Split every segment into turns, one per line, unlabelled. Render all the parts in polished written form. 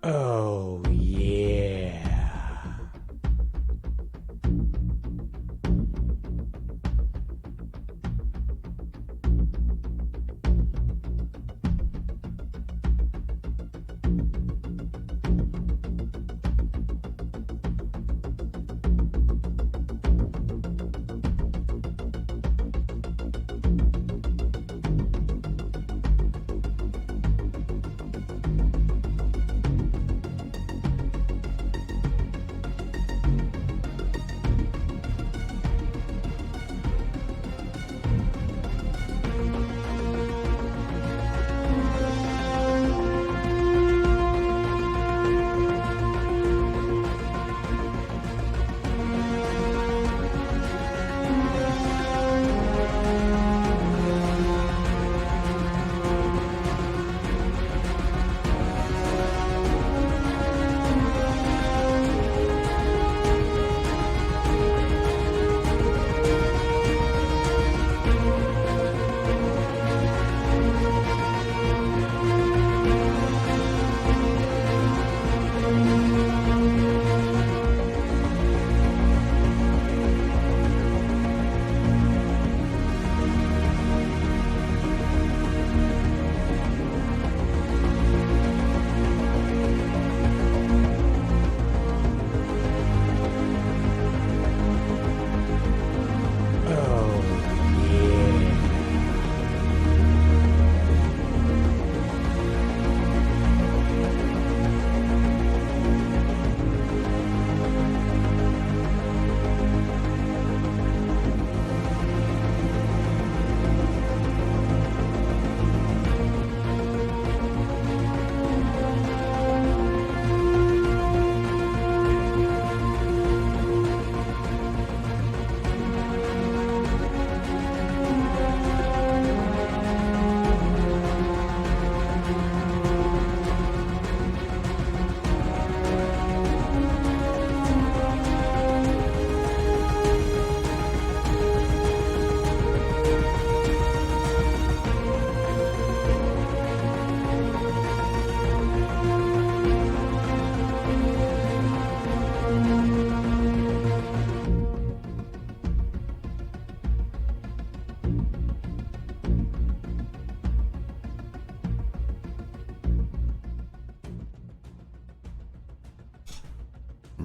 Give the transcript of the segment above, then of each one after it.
Oh, yeah.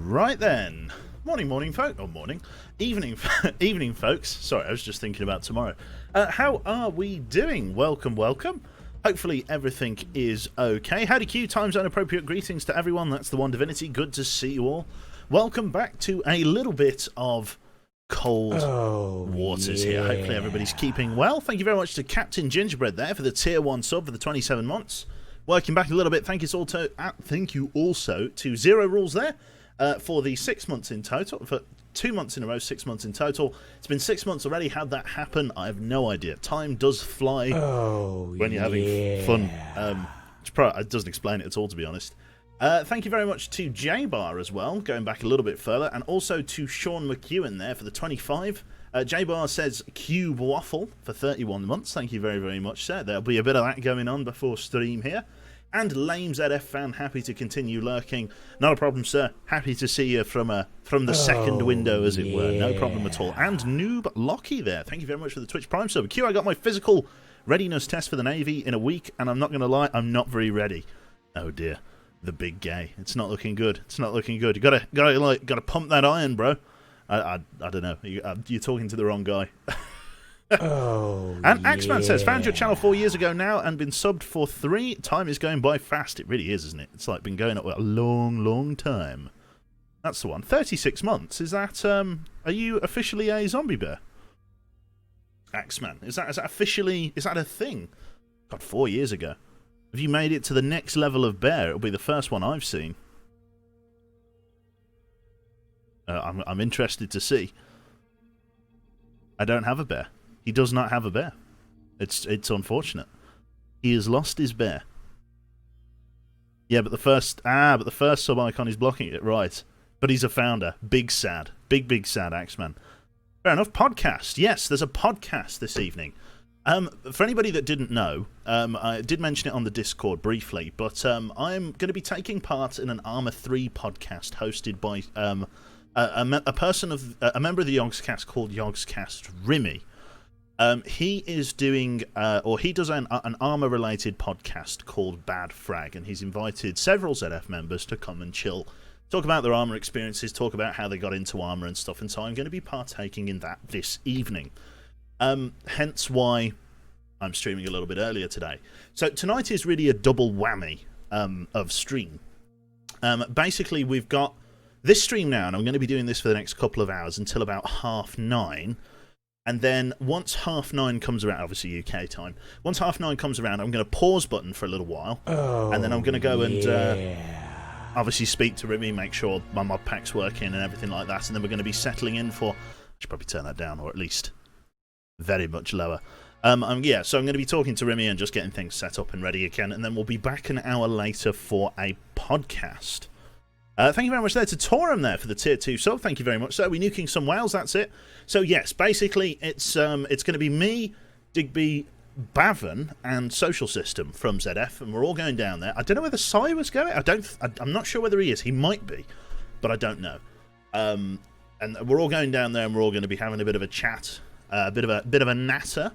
Right then, morning, folk, or morning, evening, evening, folks. Sorry, I was just thinking about tomorrow. How are we doing? Welcome. Hopefully everything is okay. Howdy Q, time zone appropriate greetings to everyone. That's the One Divinity. Good to see you all. Welcome back to a little bit of cold waters here. Hopefully everybody's keeping well. Thank you very much to Captain Gingerbread there for the tier 1 sub for the 27 months. Working back a little bit. Thank you also to Zero Rules there. For the 6 months in total, for 2 months in a row, 6 months in total. It's been 6 months already. How'd that happen? I have no idea. Time does fly when you're having fun. It doesn't explain it at all, to be honest. Thank you very much to J-Bar as well, going back a little bit further, and also to Sean McEwen there for the 25. J-Bar says Cube Waffle for 31 months. Thank you very, very much, sir. There'll be a bit of that going on before stream here. And Lame ZF fan, happy to continue lurking. Not a problem, sir. Happy to see you from the second window, as it were. No problem at all. And Noob Lockie there. Thank you very much for the Twitch Prime sub. Q, I got my physical readiness test for the Navy in a week, and I'm not going to lie, I'm not very ready. Oh dear, the big gay. It's not looking good. It's not looking good. You gotta pump that iron, bro. I don't know. You're talking to the wrong guy. And Axman says, found your channel 4 years ago now and been subbed for 3. Time is going by fast. It really is, isn't it? It's like been going up a long time. That's the one. 36 months. Is that, are you officially a zombie bear? Axman. Is that officially, is that a thing? God, 4 years ago. Have you made it to the next level of bear? It'll be the first one I've seen. I'm interested to see. I don't have a bear. He does not have a bear. It's unfortunate. He has lost his bear. Yeah, but the first sub icon is blocking it, right? But he's a founder. Big sad, big sad Axeman. Fair enough. Podcast. Yes, there's a podcast this evening. For anybody that didn't know, I did mention it on the Discord briefly, but I'm going to be taking part in an Armour 3 podcast hosted by a member of the Yogscast called Yogscast Rimmy. He is doing, or he does an Armour-related podcast called Bad Frag, and he's invited several ZF members to come and chill, talk about their Armour experiences, talk about how they got into Armour and stuff, and so I'm going to be partaking in that this evening. Hence why I'm streaming a little bit earlier today. So tonight is really a double whammy of stream. Basically, we've got this stream now, and I'm going to be doing this for the next couple of hours until about 9:30. And then once 9:30 comes around, obviously UK time, once 9:30 comes around, I'm going to pause button for a little while. And then I'm going to go and obviously speak to Rimmy, make sure my mod pack's working and everything like that. And then we're going to be settling in for... I should probably turn that down, or at least... very much lower. So I'm going to be talking to Rimmy and just getting things set up and ready again, and then we'll be back an hour later for a podcast. Thank you very much there to Torum there for the tier 2 sub. Thank you very much. So we're nuking some whales, that's it. So yes, basically it's going to be me, Digby, Bavon, and Social System from ZF, and we're all going down there. I don't know whether Sai was going. I'm not sure whether he is. He might be, but I don't know. And we're all going down there, and we're all going to be having a bit of a chat. A bit of a natter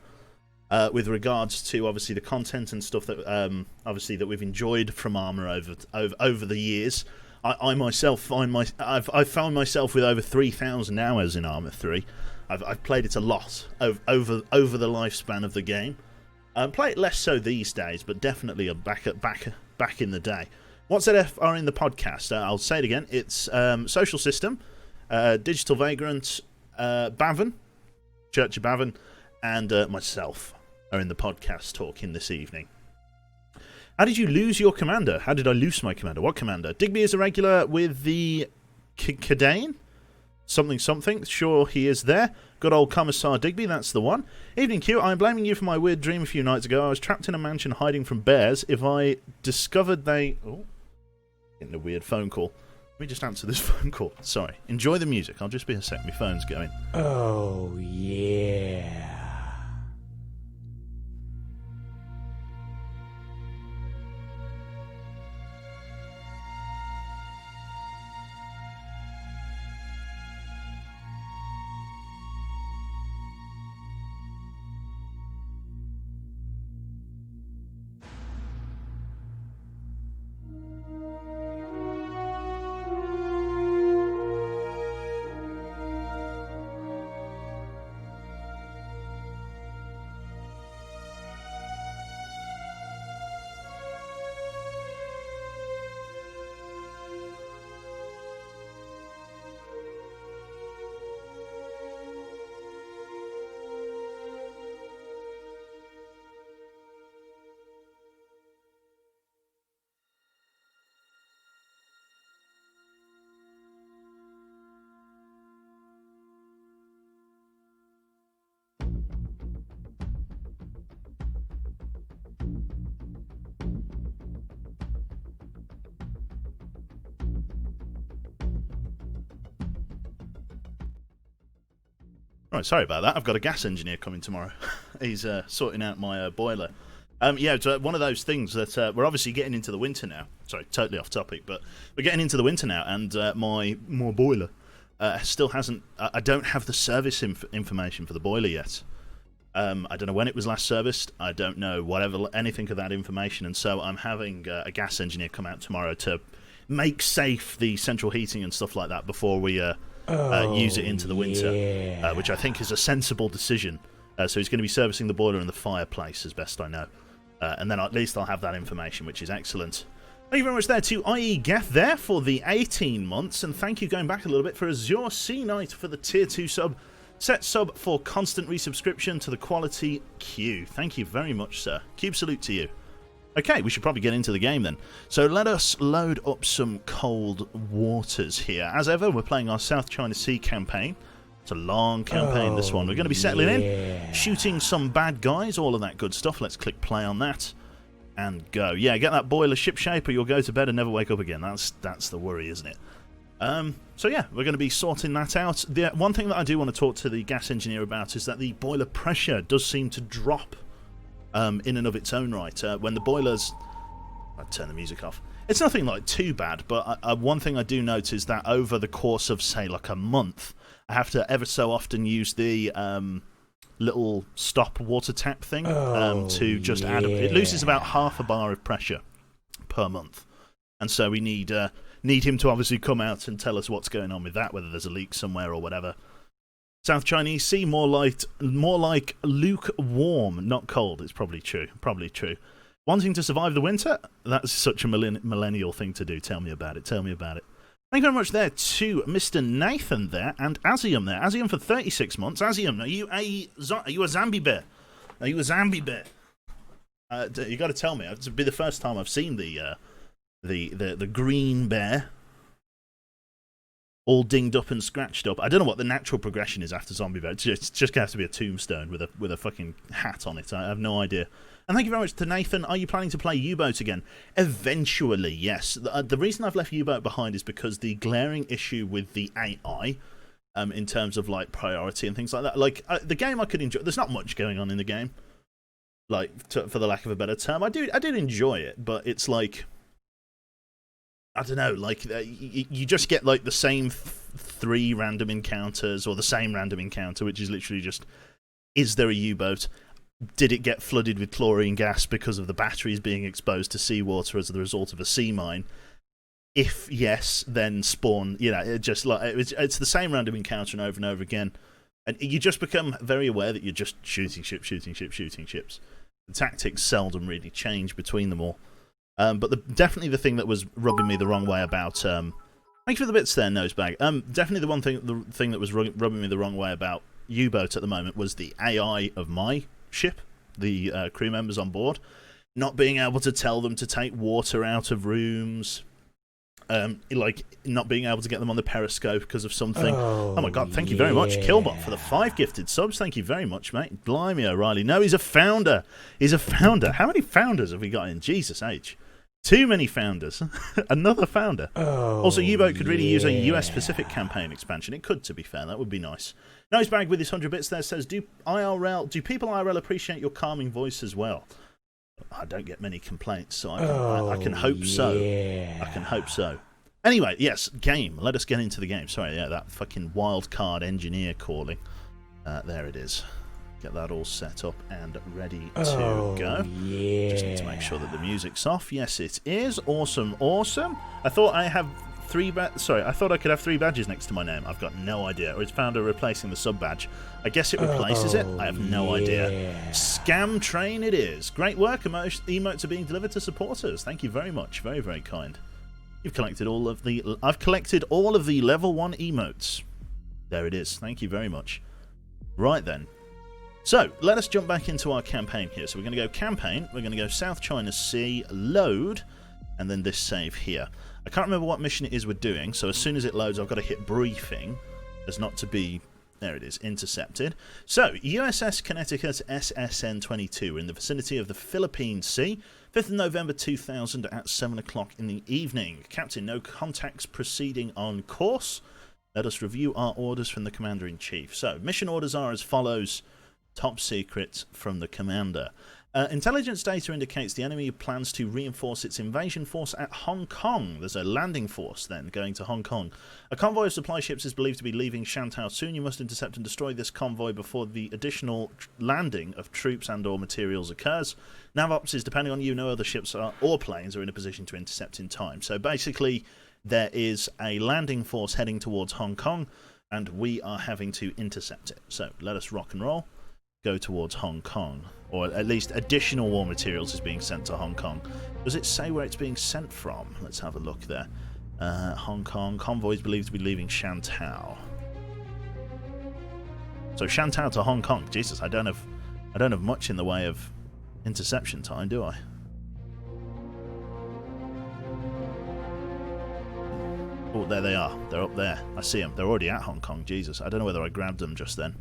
with regards to obviously the content and stuff that obviously that we've enjoyed from Armour over the years. I myself I've found myself with over 3,000 hours in Armour 3. I've played it a lot over the lifespan of the game. Play it less so these days, but definitely back in the day. What ZF are in the podcast? I'll say it again. It's Social System, Digital Vagrant, Bavon. Church of Bavon, and myself are in the podcast talking this evening. How did you lose your commander? How did I lose my commander? What commander? Digby is a regular with the Cadane? Something. Sure, he is there. Good old Commissar Digby, that's the one. Evening Q, I'm blaming you for my weird dream a few nights ago. I was trapped in a mansion hiding from bears. If I discovered they... Oh, getting a weird phone call. Let me just answer this phone call. Sorry. Enjoy the music. I'll just be a sec. My phone's going.
Oh, yeah.
Right, sorry about that. I've got a gas engineer coming tomorrow. He's sorting out my boiler. It's one of those things that we're obviously getting into the winter now. Sorry, totally off topic, but we're getting into the winter now, and my boiler still hasn't... I don't have the service information for the boiler yet. I don't know when it was last serviced. I don't know anything of that information, and so I'm having a gas engineer come out tomorrow to make safe the central heating and stuff like that before we use it into the winter, which I think is a sensible decision. So he's going to be servicing the boiler and the fireplace, as best I know. And then at least I'll have that information, which is excellent. Thank you very much there to IE Geth there for the 18 months, and thank you going back a little bit for Azure Sea Knight for the tier 2 sub. Set sub for constant resubscription to the quality Q. Thank you very much, sir. Cube salute to you. Okay, we should probably get into the game then. So let us load up some cold waters here. As ever, we're playing our South China Sea campaign. It's a long campaign, this one. We're going to be settling in, shooting some bad guys, all of that good stuff. Let's click play on that and go. Yeah, get that boiler ship shape or you'll go to bed and never wake up again. That's the worry, isn't it? So yeah, we're going to be sorting that out. The one thing that I do want to talk to the gas engineer about is that the boiler pressure does seem to drop in and of its own right. When the boilers... I'd turn the music off. It's nothing like too bad, but one thing I do note is that over the course of, say, like a month, I have to ever so often use the little stop water tap thing to just add... It loses about half a bar of pressure per month. And so we need him to obviously come out and tell us what's going on with that, whether there's a leak somewhere or whatever. South Chinese Sea, more like lukewarm, not cold. It's probably true. Wanting to survive the winter? That's such a millennial thing to do. Tell me about it. Thank you very much there to Mr. Nathan there and Azium there. Azium for 36 months. Azium, are you a zombie bear? Are you a zombie bear? You got to tell me. It'll be the first time I've seen the green bear all dinged up and scratched up. I don't know what the natural progression is after zombie bear. It's just going to have to be a tombstone with a fucking hat on it. I have no idea. And thank you very much to Nathan. Are you planning to play U-Boat again? Eventually, yes. The reason I've left U-Boat behind is because the glaring issue with the AI, in terms of like priority and things like that. Like the game I could enjoy. There's not much going on in the game, like for the lack of a better term. I did enjoy it, but it's like, I don't know, like you just get like the same three random encounters or the same random encounter, which is literally just, is there a U-Boat? Did it get flooded with chlorine gas because of the batteries being exposed to seawater as a result of a sea mine? If yes, then spawn. You know, it just like it's the same random encounter and over again, and you just become very aware that you're just shooting ships. The tactics seldom really change between them all. But definitely the thing that was rubbing me the wrong way about. Thank you for the bits there, Nosebag. Definitely the thing that was rubbing me the wrong way about U-Boat at the moment was the AI of my ship, the crew members on board, not being able to tell them to take water out of rooms, like not being able to get them on the periscope because of something. Oh my god, thank you very much, Killbot, for the 5 gifted subs. Thank you very much, mate. Blimey O'Reilly. No, he's a founder. How many founders have we got in? Jesus H. Too many founders. Another founder. Also, U-Boat could really use a US Pacific campaign expansion. It could, to be fair. That would be nice. Nosebag with his 100 bits there says, do people IRL appreciate your calming voice as well? I don't get many complaints, so I can hope so. I can hope so. Anyway, yes, game. Let us get into the game. Sorry, yeah, that fucking wildcard engineer calling. There it is. Get that all set up and ready to go.
Yeah.
Just need to make sure that the music's off. Yes, it is. Awesome. I thought I have I thought I could have 3 badges next to my name. I've got no idea. Or it's found a replacing the sub badge. I guess it replaces it. I have no idea. Scam train it is. Great work. Emotes are being delivered to supporters. Thank you very much. Very, very kind. I've collected all of the level 1 emotes. There it is. Thank you very much. Right then. So, let us jump back into our campaign here. So we're going to go campaign, we're going to go South China Sea, load, and then this save here. I can't remember what mission it is we're doing, so as soon as it loads I've got to hit briefing, as not to be, there it is, intercepted. So, USS Connecticut SSN-22 in the vicinity of the Philippine Sea, 5th of November 2000 at 7 o'clock in the evening. Captain, no contacts proceeding on course. Let us review our orders from the Commander-in-Chief. So, mission orders are as follows. Top secret from the commander. Intelligence data indicates the enemy plans to reinforce its invasion force at Hong Kong. There's a landing force then going to Hong Kong. A convoy of supply ships is believed to be leaving Shantou soon. You must intercept and destroy this convoy before the additional landing of troops and or materials occurs. NavOps is depending on you. No other ships or planes are in a position to intercept in time. So basically there is a landing force heading towards Hong Kong and we are having to intercept it. So let us rock and roll. Go towards Hong Kong, or at least additional war materials is being sent to Hong Kong. Does it say where it's being sent from? Let's have a look there. Hong Kong convoy is believed to be leaving Shantou. So Shantou to Hong Kong. Jesus, I don't have much in the way of interception time, do I? Oh, there they are. They're up there. I see them. They're already at Hong Kong. Jesus, I don't know whether I grabbed them just then.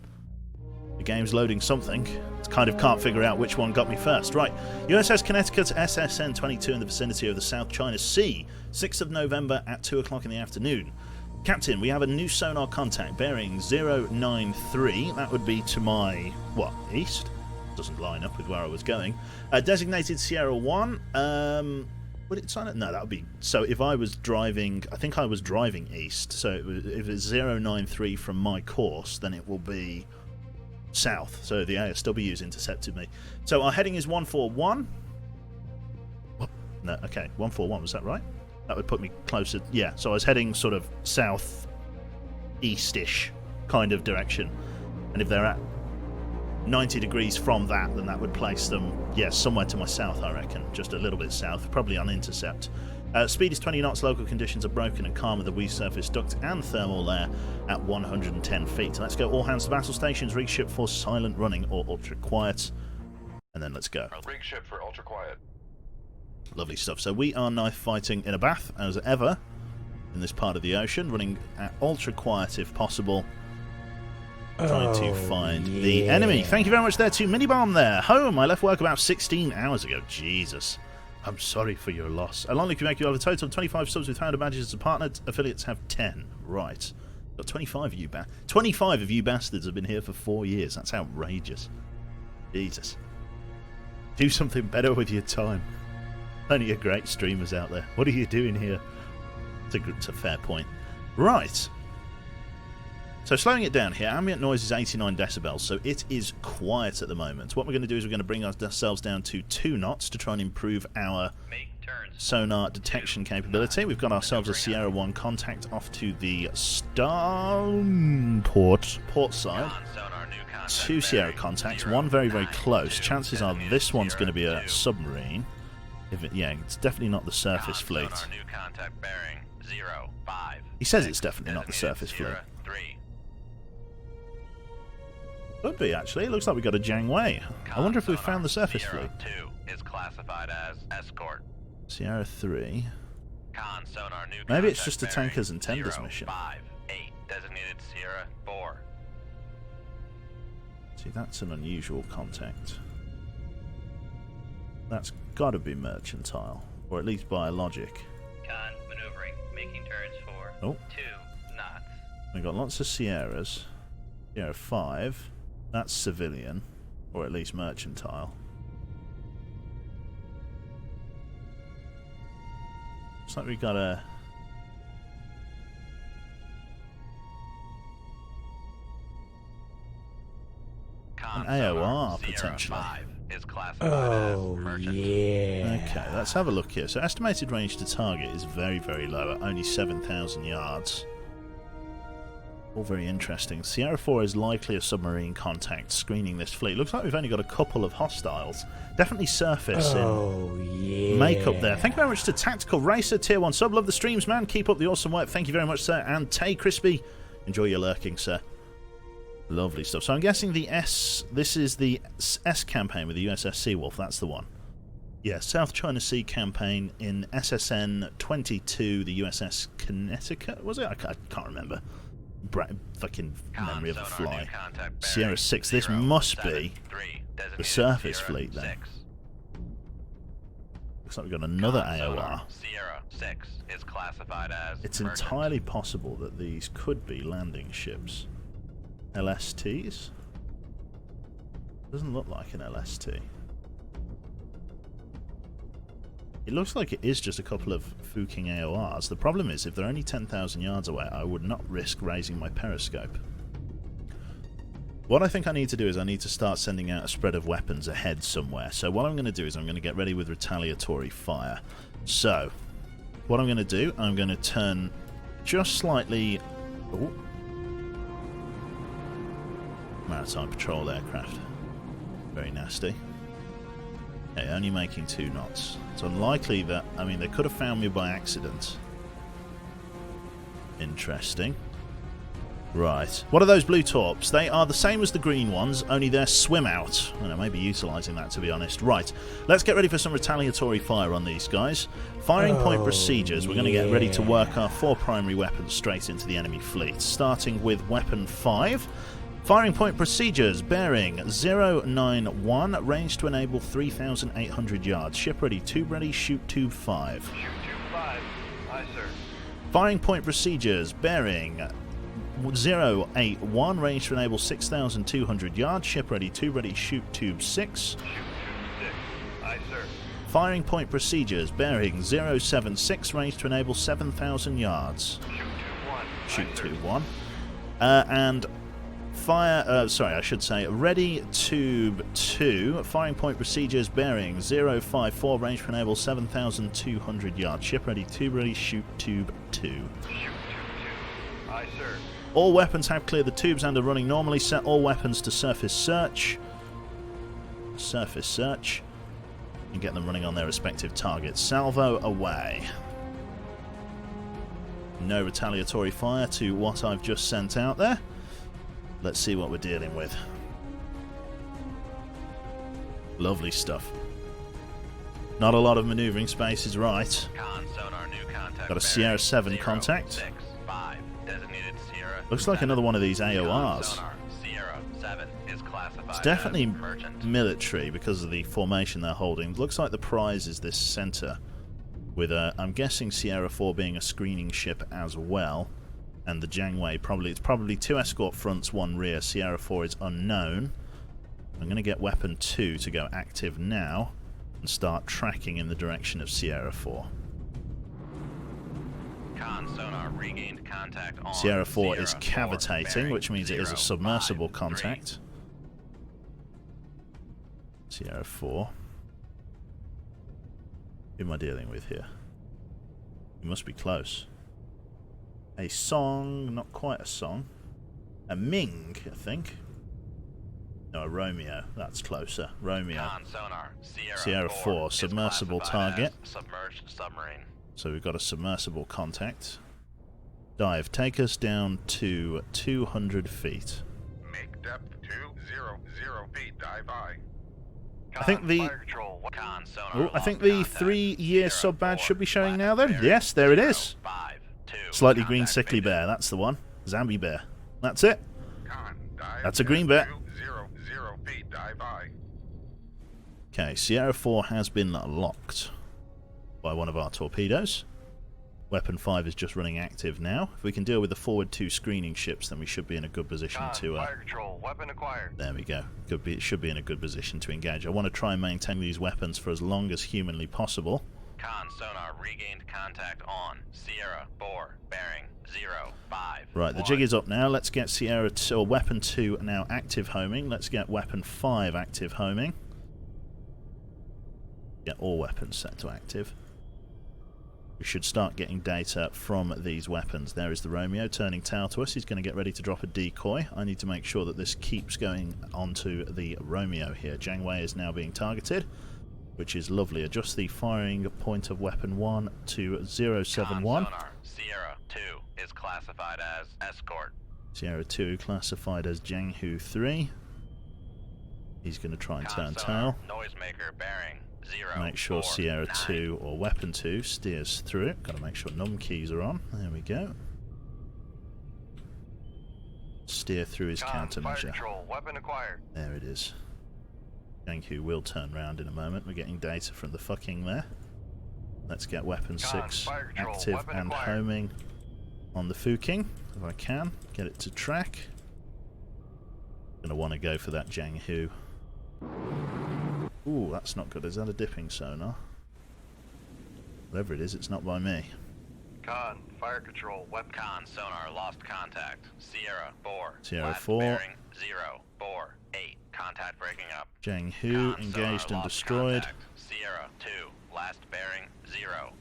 The game's loading something. It kind of can't figure out which one got me first. Right. USS Connecticut SSN-22 in the vicinity of the South China Sea. 6th of November at 2 o'clock in the afternoon. Captain, we have a new sonar contact bearing 093. That would be to my, what, east? Doesn't line up with where I was going. Designated Sierra 1. Would it sign it? No, that would be... So if I was driving... I think I was driving east. So if it's 093 from my course, then it will be south. So the ASW's intercepted me. So our heading is 141. No, okay, 141. Was that right? That would put me closer. Yeah, so I was heading sort of south east-ish kind of direction. And if they're at 90 degrees from that, then that would place them, yeah, somewhere to my south, I reckon. Just a little bit south, probably on intercept. Speed is 20 knots, local conditions are broken and calm with the wee surface duct and thermal layer at 110 feet. Let's go all hands to battle stations, rig ship for silent running or ultra quiet. And then let's go.
Rig ship for ultra quiet.
Lovely stuff. So we are knife fighting in a bath, as ever, in this part of the ocean, running at ultra quiet if possible. Trying to find the enemy. Thank you very much there to Minibomb there. Home. I left work about 16 hours ago. Jesus. I'm sorry for your loss. I'll only make you have a total of 25 subs with Founder badges as a partner. Affiliates have 10. Right. Got 25 of you 25 of you bastards have been here for 4 years. That's outrageous. Jesus. Do something better with your time. Plenty of great streamers out there. What are you doing here? It's a fair point. Right. So slowing it down here, ambient noise is 89 decibels, so it is quiet at the moment. What we're going to do is we're going to bring ourselves down to 2 knots to try and improve our sonar detection capability. We've got ourselves a Sierra 1 contact off to the port side. 2 Sierra contacts, 1 very, very close. Chances are this one's going to be a submarine. Yeah, it's definitely not the surface fleet. He says it's definitely not the surface fleet. Could be, actually. It looks like we got a Jiangwei. I wonder if we've found the surface fleet.
2 is classified as escort.
Sierra 3. Maybe it's just a tankers and tenders mission.
8 designated Sierra 4.
See, that's an unusual contact. That's got to be mercantile, or at least biologic.
Con maneuvering, making turns for 2 knots.
We've got lots of Sierras. Sierra 5. That's civilian, or at least mercantile. Looks like we got an AOR potentially.
Oh yeah.
Okay, let's have a look here. So estimated range to target is very, very low at only 7,000 yards. All very interesting. Sierra 4 is likely a submarine contact screening this fleet. Looks like we've only got a couple of hostiles. Definitely surface in makeup there. Thank you very much to Tactical Racer, Tier 1 sub. Love the streams, man. Keep up the awesome work. Thank you very much, sir. And Tay Crispy, enjoy your lurking, sir. Lovely stuff. So I'm guessing this is the S campaign with the USS Seawolf. That's the one. Yeah, South China Sea campaign in SSN 22, the USS Connecticut, was it? I can't remember. Fucking memory of a fly. Sierra 6. This must be the surface fleet then. Looks like we've got another AOR.
Sierra 6 is classified as
it's entirely possible that these could be landing ships. LSTs? Doesn't look like an LST. It looks like it is just a couple of Fuking AORs. The problem is, if they're only 10,000 yards away, I would not risk raising my periscope. What I think I need to do is I need to start sending out a spread of weapons ahead somewhere. So what I'm going to do is I'm going to get ready with retaliatory fire. So, what I'm going to do, I'm going to turn just slightly... Ooh. Maritime patrol aircraft. Very nasty. Okay, only making 2 knots. It's unlikely that... I mean, they could have found me by accident. Interesting. Right. What are those blue torps? They are the same as the green ones, only they're swim out. I don't know, maybe utilising that, to be honest. Right. Let's get ready for some retaliatory fire on these guys. Firing point procedures. We're going to get ready to work our 4 primary weapons straight into the enemy fleet. Starting with weapon 5. Firing point procedures, bearing 091, range to enable 3,800 yards. Ship ready, tube ready, shoot tube 5.
Shoot tube 5. Aye, sir.
Firing point procedures, bearing 081, range to enable 6,200 yards. Ship ready 2, ready shoot tube 6.
Shoot tube 6. Aye, sir.
Firing point procedures, bearing 076, range to enable 7,000 yards.
Shoot tube 1.
Shoot tube 1. And fire, sorry, I should say, ready tube 2, firing point procedures, bearing 054, range to enable 7,200 yards. Ship ready 2, ready shoot tube 2.
Shoot tube 2. Aye, sir.
All weapons have cleared the tubes and are running normally. Set all weapons to surface search. Surface search. And get them running on their respective targets. Salvo away. No retaliatory fire to what I've just sent out there. Let's see what we're dealing with. Lovely stuff. Not a lot of maneuvering space is right.
Con sonar new contact.
Got a Sierra 7
0,
contact.
6, 5. Designated Sierra.
Looks like
7.
another one of these
Con
AORs.
sonar Sierra 7 is classified
It's definitely
as merchant.
military because of the formation they're holding. Looks like the prize is this center, with I'm guessing Sierra 4 being a screening ship as well, and the Jangwei it's probably 2 escort fronts, 1 rear. Sierra 4 is unknown. I'm going to get Weapon 2 to go active now and start tracking in the direction of Sierra 4.
Con sonar regained contact on
Sierra 4
Sierra
is
4,
cavitating,
bearing
which means it is a
0,
submersible
5, 3.
contact. Sierra 4. Who am I dealing with here? You must be close. A song, not quite a song. A Ming, I think. No, a Romeo. That's closer. Romeo.
Con sonar
Sierra 4,
is
submersible
classified
target.
as submerged submarine.
So we've got a submersible contact. Dive. Take us down to 200 feet.
Make depth 200 feet. Dive high.
I think the
Con sonar
oh, I think
lost
the
contact.
3-year
Sierra
sub badge
4,
should be showing
flat
now then.
bearing
Yes, there it
0,
is.
5, 2.
Slightly green
Contact
sickly
faded.
bear. That's the one. Zombie bear. That's it.
Con, dive
That's a green bear.
200 feet. Dive high.
Okay, Sierra 4 has been locked by one of our torpedoes. Weapon 5 is just running active now. If we can deal with the forward 2 screening ships, then we should be in a good position to...
fire control. Weapon acquired.
there we go. Should be in a good position to engage. I want to try and maintain these weapons for as long as humanly possible.
Con sonar regained contact on Sierra 4, bearing 05.
Right, the jig is up now. Let's get Sierra 2, or Weapon 2 now active homing. Let's get Weapon 5 active homing. Get all weapons set to active. We should start getting data from these weapons. There is the Romeo turning tail to us. He's going to get ready to drop a decoy. I need to make sure that this keeps going onto the Romeo here. Jangwei is now being targeted, which is lovely. Adjust the firing point of Weapon 1 to 071.
Con sonar Sierra 2 is classified as escort.
Sierra 2 classified as Jianghu 3. He's going to try and turn
Con sonar
tail.
noisemaker bearing 0.
Make sure
4,
Sierra
9.
2 or Weapon 2 steers through it. Got to make sure num keys are on. There we go. Steer through his countermeasure.
Control. Weapon acquired.
There it is. Jianghu will turn round in a moment. We're getting data from the fucking there. Let's get Weapon 6
fire control.
active
Weapon
and
acquired.
homing on the Fuking, if I can. Get it to track. Gonna want to go for that Jianghu. Ooh, that's not good. Is that a dipping sonar? Whatever it is, it's not by me.
Con, fire control. Weapon. Con sonar lost contact. Sierra 4.
Sierra
last
4.
Bearing 048. Contact breaking up.
Jianghu
Con
engaged
sonar
and
lost
destroyed.
contact. Sierra 2. Last bearing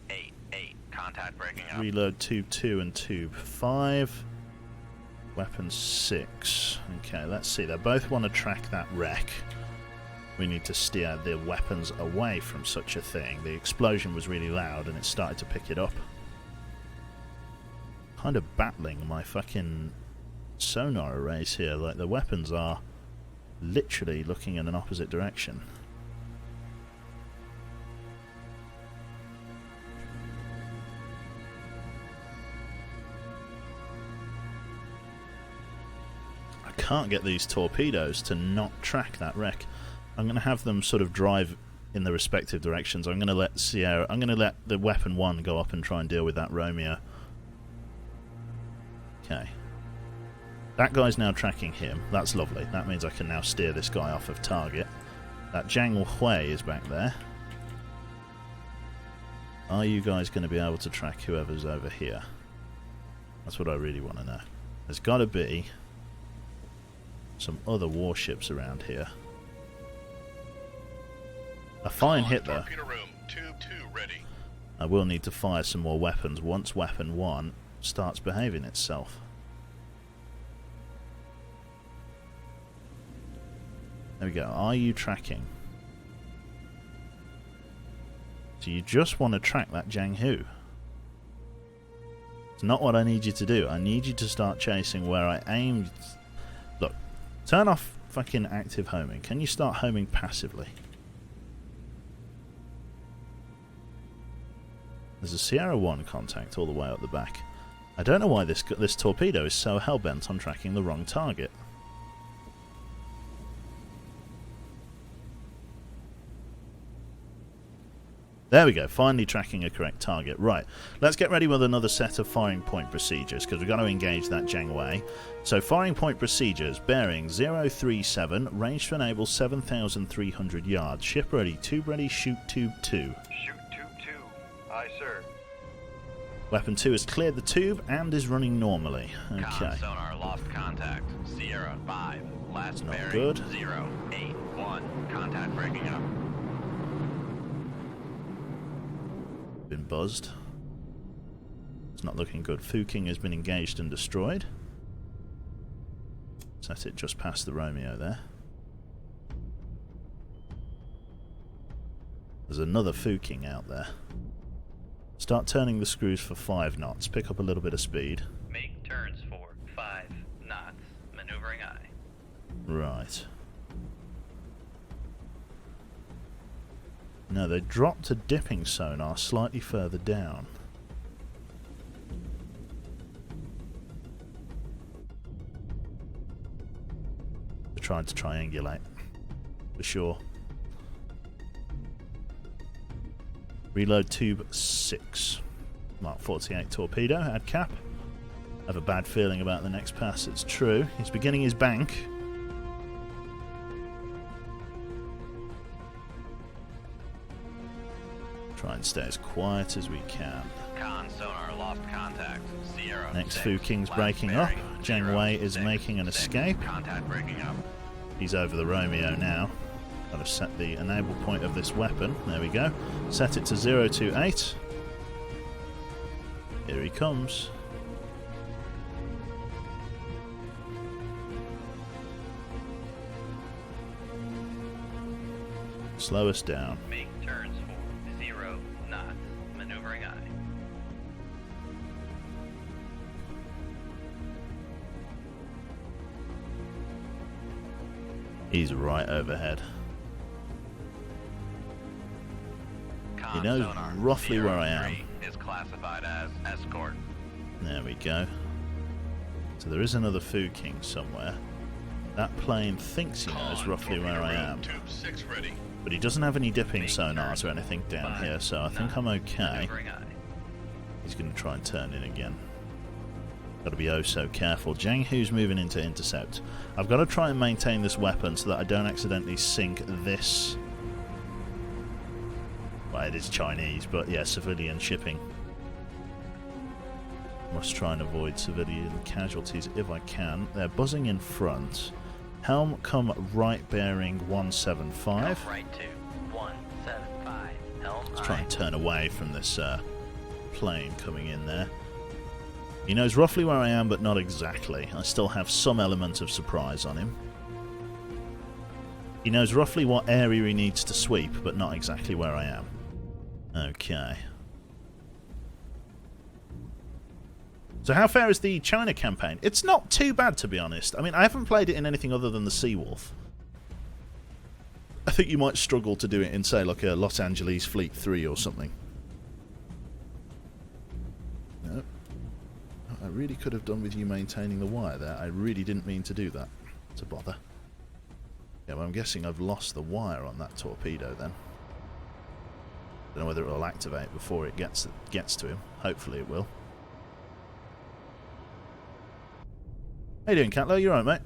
088. Contact breaking up.
Reload Tube 2 and Tube 5. Weapon 6. Okay, let's see. They both want to track that wreck. We need to steer the weapons away from such a thing. The explosion was really loud and it started to pick it up. Kind of battling my fucking sonar arrays here. Like, the weapons are literally looking in an opposite direction. I can't get these torpedoes to not track that wreck. I'm going to have them sort of drive in the respective directions. I'm going to let the Weapon 1 go up and try and deal with that Romeo. Okay. That guy's now tracking him. That's lovely. That means I can now steer this guy off of target. That Zhang Hui is back there. Are you guys going to be able to track whoever's over here? That's what I really want to know. There's got to be some other warships around here. A fine hit though.
Room. Tube 2 ready.
I will need to fire some more weapons once weapon 1 starts behaving itself. There we go. Are you tracking? So you just want to track that Zhang Hu. It's not what I need you to do. I need you to start chasing where I aimed. Look, turn off fucking active homing. Can you start homing passively? There's a Sierra 1 contact all the way up the back. I don't know why this torpedo is so hell-bent on tracking the wrong target. There we go, finally tracking a correct target. Right, let's get ready with another set of firing point procedures, because we've got to engage that Zhang Wei. So, firing point procedures, bearing 037, range to enable 7,300 yards. Ship ready, tube ready, shoot tube 2.
Shoot tube 2. Aye, sir.
Weapon 2 has cleared the tube and is running normally. Okay.
Con sonar lost contact. Sierra 5. Last
Not
bearing
good.
081. Contact breaking up.
Been buzzed. It's not looking good. Fuking has been engaged and destroyed. Set it just past the Romeo there. There's another Fuking out there. Start turning the screws for 5 knots. Pick up a little bit of speed.
Make turns for 5 knots. Maneuvering eye.
Right. No, they dropped a dipping sonar slightly further down. They're trying to triangulate, for sure. Reload tube 6. Mark 48 torpedo, add cap. I have a bad feeling about the next pass, it's true. He's beginning his bank. Try and stay as quiet as we can.
Con sonar lost contact. Sierra
Next
6.
Fuking's
Last
breaking up.
bearing
Zhang Wei is
06.
making an escape.
Contact breaking up.
He's over the Romeo now. Got to set the enable point of this weapon. There we go. Set it to 028. Here he comes. Slow us down.
Make turns for 0 knots. Maneuvering eye.
He's right overhead.
Con
knows
sonar
roughly where I am.
03 is classified as escort.
There we go. So there is another Fuking somewhere. That plane thinks he knows roughly where I am.
Tube 6 ready.
But he doesn't have any dipping sonars or anything down here, so I think I'm okay.
Maneuvering eye.
He's going to try and turn in again. Got to be oh so careful. Zhang Hu's moving into intercept. I've got to try and maintain this weapon so that I don't accidentally sink this. Well, it is Chinese, but yeah, civilian shipping. Must try and avoid civilian casualties if I can. They're buzzing in front. Helm come right bearing 175.
Helm right to 175. Helm
Let's try
eye.
and turn away from this plane coming in there. He knows roughly where I am, but not exactly. I still have some element of surprise on him. He knows roughly what area he needs to sweep, but not exactly where I am. Okay. So how fair is the China campaign? It's not too bad, to be honest. I mean, I haven't played it in anything other than the Seawolf. I think you might struggle to do it in, say, like a Los Angeles Fleet 3 or something. No. I really could have done with you maintaining the wire there. I really didn't mean to do that. To bother. Yeah, well, I'm guessing I've lost the wire on that torpedo then. Don't know whether it will activate before it gets to him. Hopefully it will. How you doing, Catlo? You alright, mate?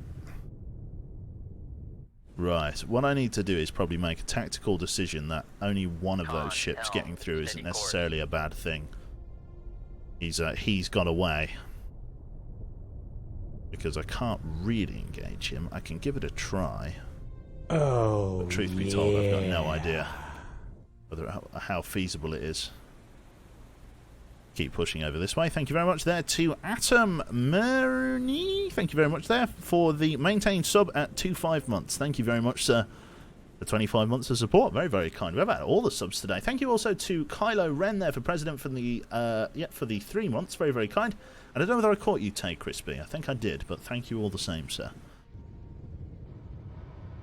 Right, what I need to do is probably make a tactical decision that only one of those ships getting through isn't necessarily a bad thing. He's got away. Because I can't really engage him. I can give it a try.
Oh,
but truth be told, I've got no idea whether how feasible it is. Keep pushing over this way. Thank you very much there to Atom Murney. Thank you very much there for the maintained sub at 25 months. Thank you very much, sir, for 25 months of support. Very, very kind. We've had all the subs today. Thank you also to Kylo Ren there for president for the for the 3 months. Very, very kind. And I don't know whether I caught you, Tay Crispy. I think I did, but thank you all the same, sir.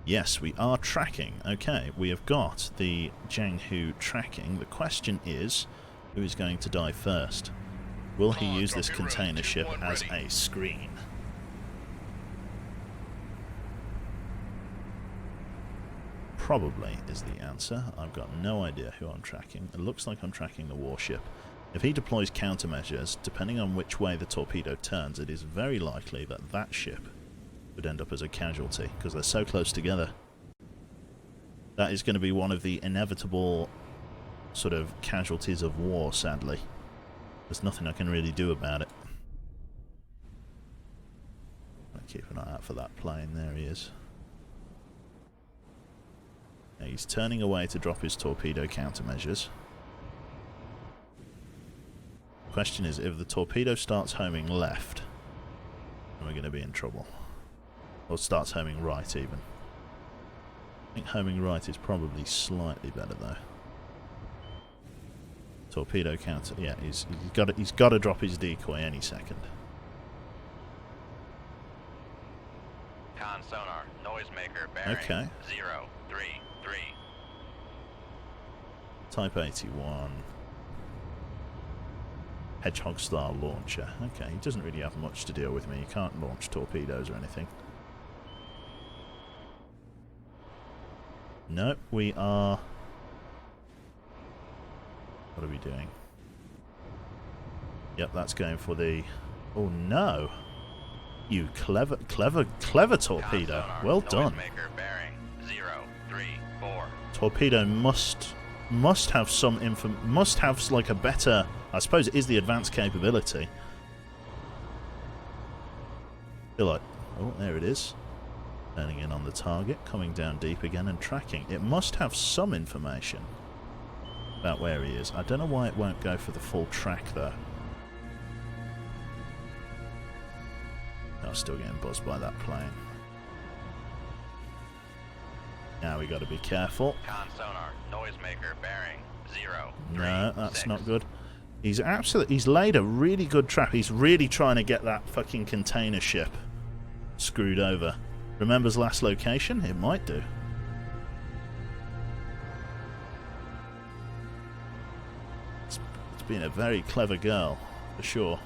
Yes, we are tracking. Okay, we have got the Jianghu tracking. The question is, who is going to die first? Will he use this container ship as a screen? Probably is the answer. I've got no idea who I'm tracking. It looks like I'm tracking the warship. If he deploys countermeasures, depending on which way the torpedo turns, it is very likely that that ship would end up as a casualty, because they're so close together. That is going to be one of the inevitable sort of casualties of war, sadly. There's nothing I can really do about it. I'll keep an eye out for that plane. There he is. Now he's turning away to drop his torpedo countermeasures. Question is, if the torpedo starts homing left, then we're going to be in trouble. Or starts homing right, even. I think homing right is probably slightly better, though. Torpedo counter, yeah, he's got to drop his decoy any second.
Con sonar, noisemaker, bearing
Okay.
033.
Type 81. Hedgehog style launcher. Okay, he doesn't really have much to deal with me. He can't launch torpedoes or anything. Nope, we are... What are we doing? Yep, that's going for the... Oh no! You clever torpedo. Well done.
Bearing 034.
Torpedo must have some must have like a better... I suppose it is the advanced capability. Feel like... Oh, there it is. Turning in on the target, coming down deep again and tracking. It must have some information about where he is. I don't know why it won't go for the full track though. I'm still getting buzzed by that plane. Now we got to be careful.
Con sonar, noisemaker, bearing 036.
No, that's not good. He's laid a really good trap. He's really trying to get that fucking container ship screwed over. Remembers last location? It might do. It's been a very clever girl, for sure.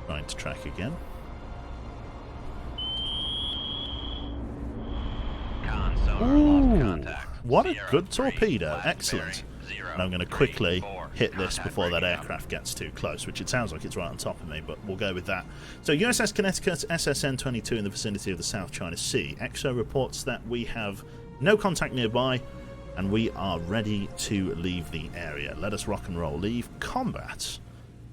Trying to track again. Ooh, what a good torpedo. Excellent. And I'm going to quickly hit this before that aircraft gets too close, which it sounds like it's right on top of me, but we'll go with that. So USS Connecticut, SSN-22 in the vicinity of the South China Sea. EXO reports that we have no contact nearby, and we are ready to leave the area. Let us rock and roll. Leave combat.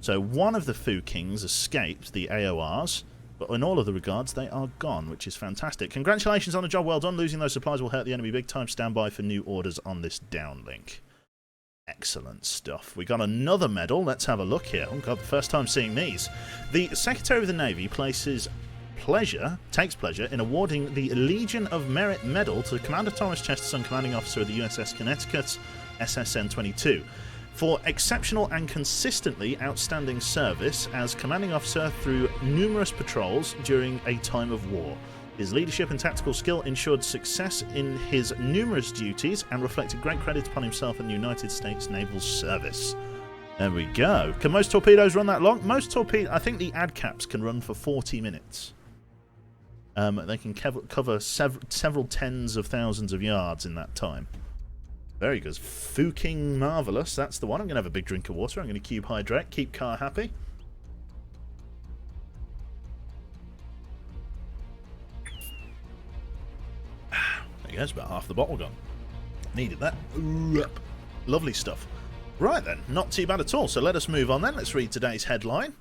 So one of the Fu Kings escaped the AORs, but in all other regards, they are gone, which is fantastic. Congratulations on a job well done. Losing those supplies will hurt the enemy big time. Stand by for new orders on this downlink. Excellent stuff. We got another medal. Let's have a look here. Oh god, first time seeing these. The Secretary of the Navy takes pleasure in awarding the Legion of Merit Medal to Commander Thomas Chesterton, Commanding Officer of the USS Connecticut, SSN-22. For exceptional and consistently outstanding service as commanding officer through numerous patrols during a time of war. His leadership and tactical skill ensured success in his numerous duties and reflected great credit upon himself and the United States Naval Service. There we go. Can most torpedoes run that long? Most torpedoes, I think the ADCAPs can run for 40 minutes. They can cover several tens of thousands of yards in that time. Very good. Fucking marvellous. That's the one. I'm going to have a big drink of water. I'm going to cube hydrate. Keep car happy. There you go. It's about half the bottle gone. Needed that. Ooh, lovely stuff. Right then. Not too bad at all. So let us move on then. Let's read today's headline.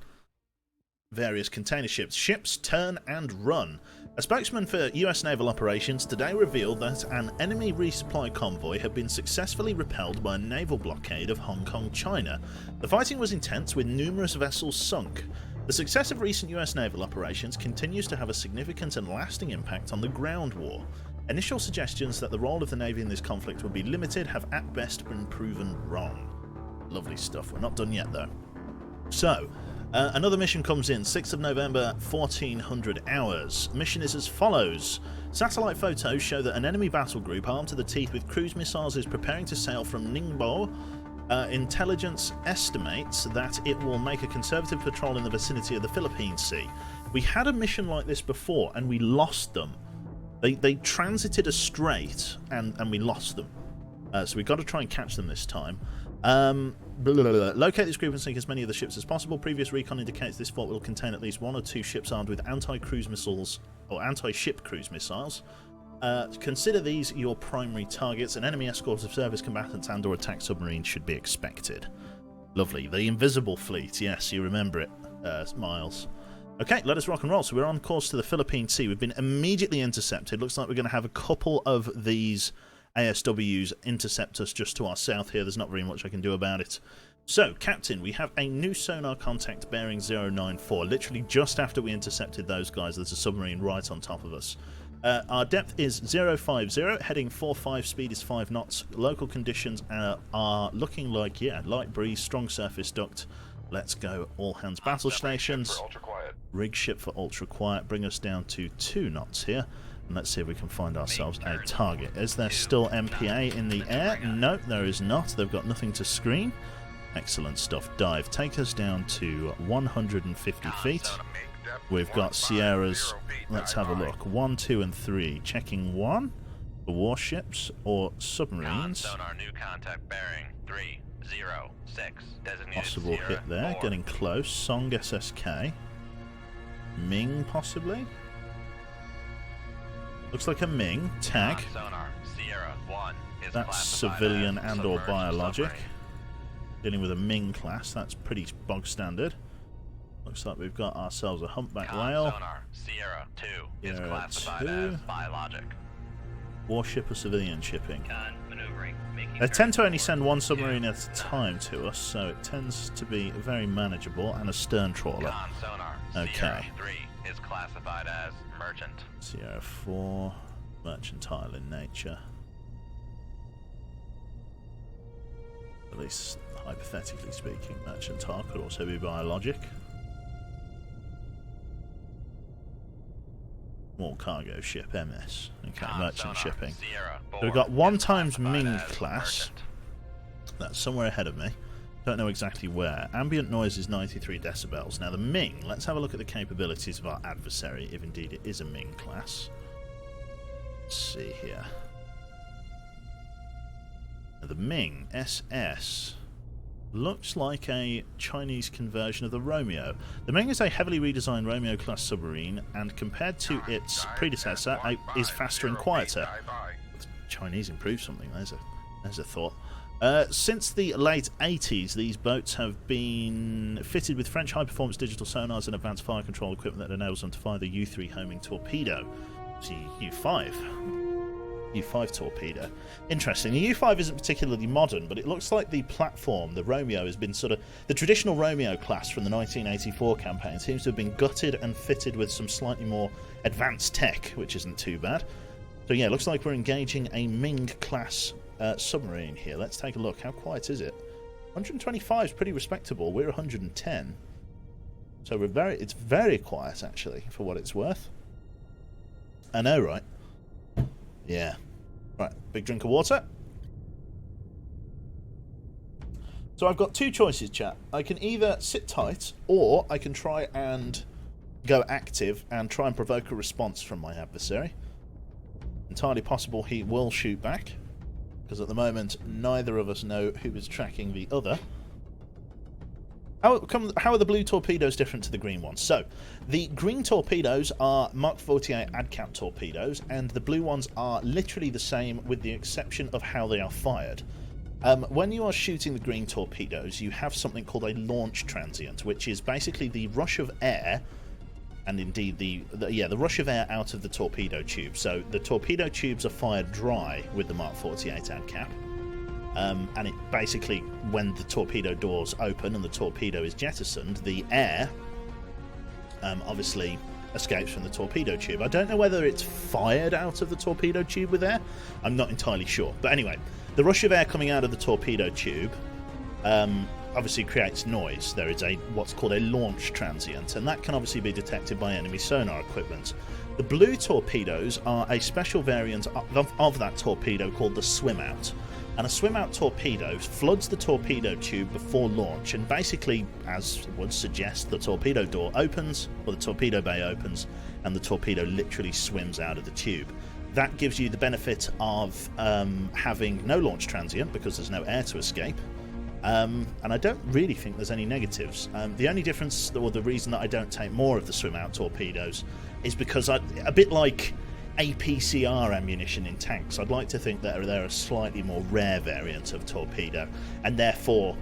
Various container ships. Ships turn and run. A spokesman for US naval operations today revealed that an enemy resupply convoy had been successfully repelled by a naval blockade of Hong Kong, China. The fighting was intense, with numerous vessels sunk. The success of recent US naval operations continues to have a significant and lasting impact on the ground war. Initial suggestions that the role of the Navy in this conflict would be limited have at best been proven wrong. Lovely stuff. We're not done yet though. So, another mission comes in, 6th of November, 1400 hours. Mission is as follows. Satellite photos show that an enemy battle group armed to the teeth with cruise missiles is preparing to sail from Ningbo. Intelligence estimates that it will make a conservative patrol in the vicinity of the Philippine Sea. We had a mission like this before and we lost them. They transited a strait and we lost them. So we've got to try and catch them this time. Locate this group and sink as many of the ships as possible. Previous recon indicates this fort will contain at least 1 or 2 ships armed with anti-cruise missiles or anti-ship cruise missiles. Consider these your primary targets. An enemy escort of service combatants and or attack submarines should be expected. Lovely. The invisible fleet. Yes, you remember it, Miles. Okay, let us rock and roll. So we're on course to the Philippine Sea. We've been immediately intercepted. Looks like we're going to have a couple of these ASWs intercept us just to our south here. There's not very much I can do about it. So, Captain, we have a new sonar contact bearing 094. Literally just after we intercepted those guys, there's a submarine right on top of us. Our depth is 050, heading 45, speed is 5 knots. Local conditions are looking like, yeah, light breeze, strong surface duct. Let's go all hands battle stations. Rig ship for ultra quiet. Bring us down to 2 knots here. And let's see if we can find ourselves a target. Is there still MPA in the air? No, there is not. They've got nothing to screen. Excellent stuff. Dive. Take us down to 150 feet. We've got Sierras. Let's have a look. 1, 2, and 3. Checking 1 for warships or submarines.
Sonar new contact bearing 306. Designated
Possible
Sierra
hit there.
4.
Getting close. Song SSK. Ming possibly. Looks like a Ming. Tag.
Sonar Sierra 1 is
That's
classified
civilian
as
and or
submerged
biologic.
submarine.
Dealing with a Ming class. That's pretty bog standard. Looks like we've got ourselves a humpback whale.
Sonar Sierra 2 is
Sierra
classified
2.
as biologic.
Warship or civilian shipping.
Con maneuvering. Making
They tend to
turns
only
for
send one
2
submarine at a
knots.
time to us, so it tends to be very manageable, and a stern trawler.
Con sonar
Okay.
Sierra 3 is classified as merchant.
Sierra 4, mercantile in nature. At least, hypothetically speaking, mercantile could also be biologic. More cargo ship, MS. Okay,
Con
merchant
sonar
shipping.
Sierra 4
So we've got 1
is
times
classified
Ming
as
class.
merchant.
That's somewhere ahead of me. Don't know exactly where. Ambient noise is 93 decibels. Now the Ming, let's have a look at the capabilities of our adversary, if indeed it is a Ming class. Let's see here. Now, the Ming SS looks like a Chinese conversion of the Romeo. The Ming is a heavily redesigned Romeo class submarine, and compared to its predecessor, is faster and quieter. The Chinese improved something. There's a thought. Since the late 80s, these boats have been fitted with French high-performance digital sonars and advanced fire control equipment that enables them to fire the U3 homing torpedo. It's U5 torpedo. Interesting. The U5 isn't particularly modern, but it looks like the platform, the Romeo, has been sort of... The traditional Romeo class from the 1984 campaign seems to have been gutted and fitted with some slightly more advanced tech, which isn't too bad. So yeah, it looks like we're engaging a Ming-class submarine here. Let's take a look. How quiet is it? 125 is pretty respectable. We're 110. So it's very quiet, actually, for what it's worth. I know, right? Yeah. Right, big drink of water. So I've got 2 choices, chat. I can either sit tight, or I can try and go active and try and provoke a response from my adversary. Entirely possible he will shoot back. because at the moment neither of us know who is tracking the other. How are the blue torpedoes different to the green ones? So, the green torpedoes are Mark 48 ADCAP torpedoes, and the blue ones are literally the same with the exception of how they are fired. When you are shooting the green torpedoes, you have something called a launch transient, which is basically the rush of air, and indeed the rush of air out of the torpedo tube. So the torpedo tubes are fired dry with the Mark 48 ADCAP. And it basically, when the torpedo doors open and the torpedo is jettisoned, the air obviously escapes from the torpedo tube. I don't know whether it's fired out of the torpedo tube with air. I'm not entirely sure. But anyway, the rush of air coming out of the torpedo tube obviously creates noise. There is what's called a launch transient, and that can obviously be detected by enemy sonar equipment. The blue torpedoes are a special variant of that torpedo called the swim out. And a swim-out torpedo floods the torpedo tube before launch, and basically, as would suggest, the torpedo door opens, or the torpedo bay opens, and the torpedo literally swims out of the tube. That gives you the benefit of having no launch transient, because there's no air to escape, and I don't really think there's any negatives. The only difference, or the reason that I don't take more of the swim-out torpedoes, is because a bit like APCR ammunition in tanks, I'd like to think that they're a slightly more rare variant of torpedo, and therefore,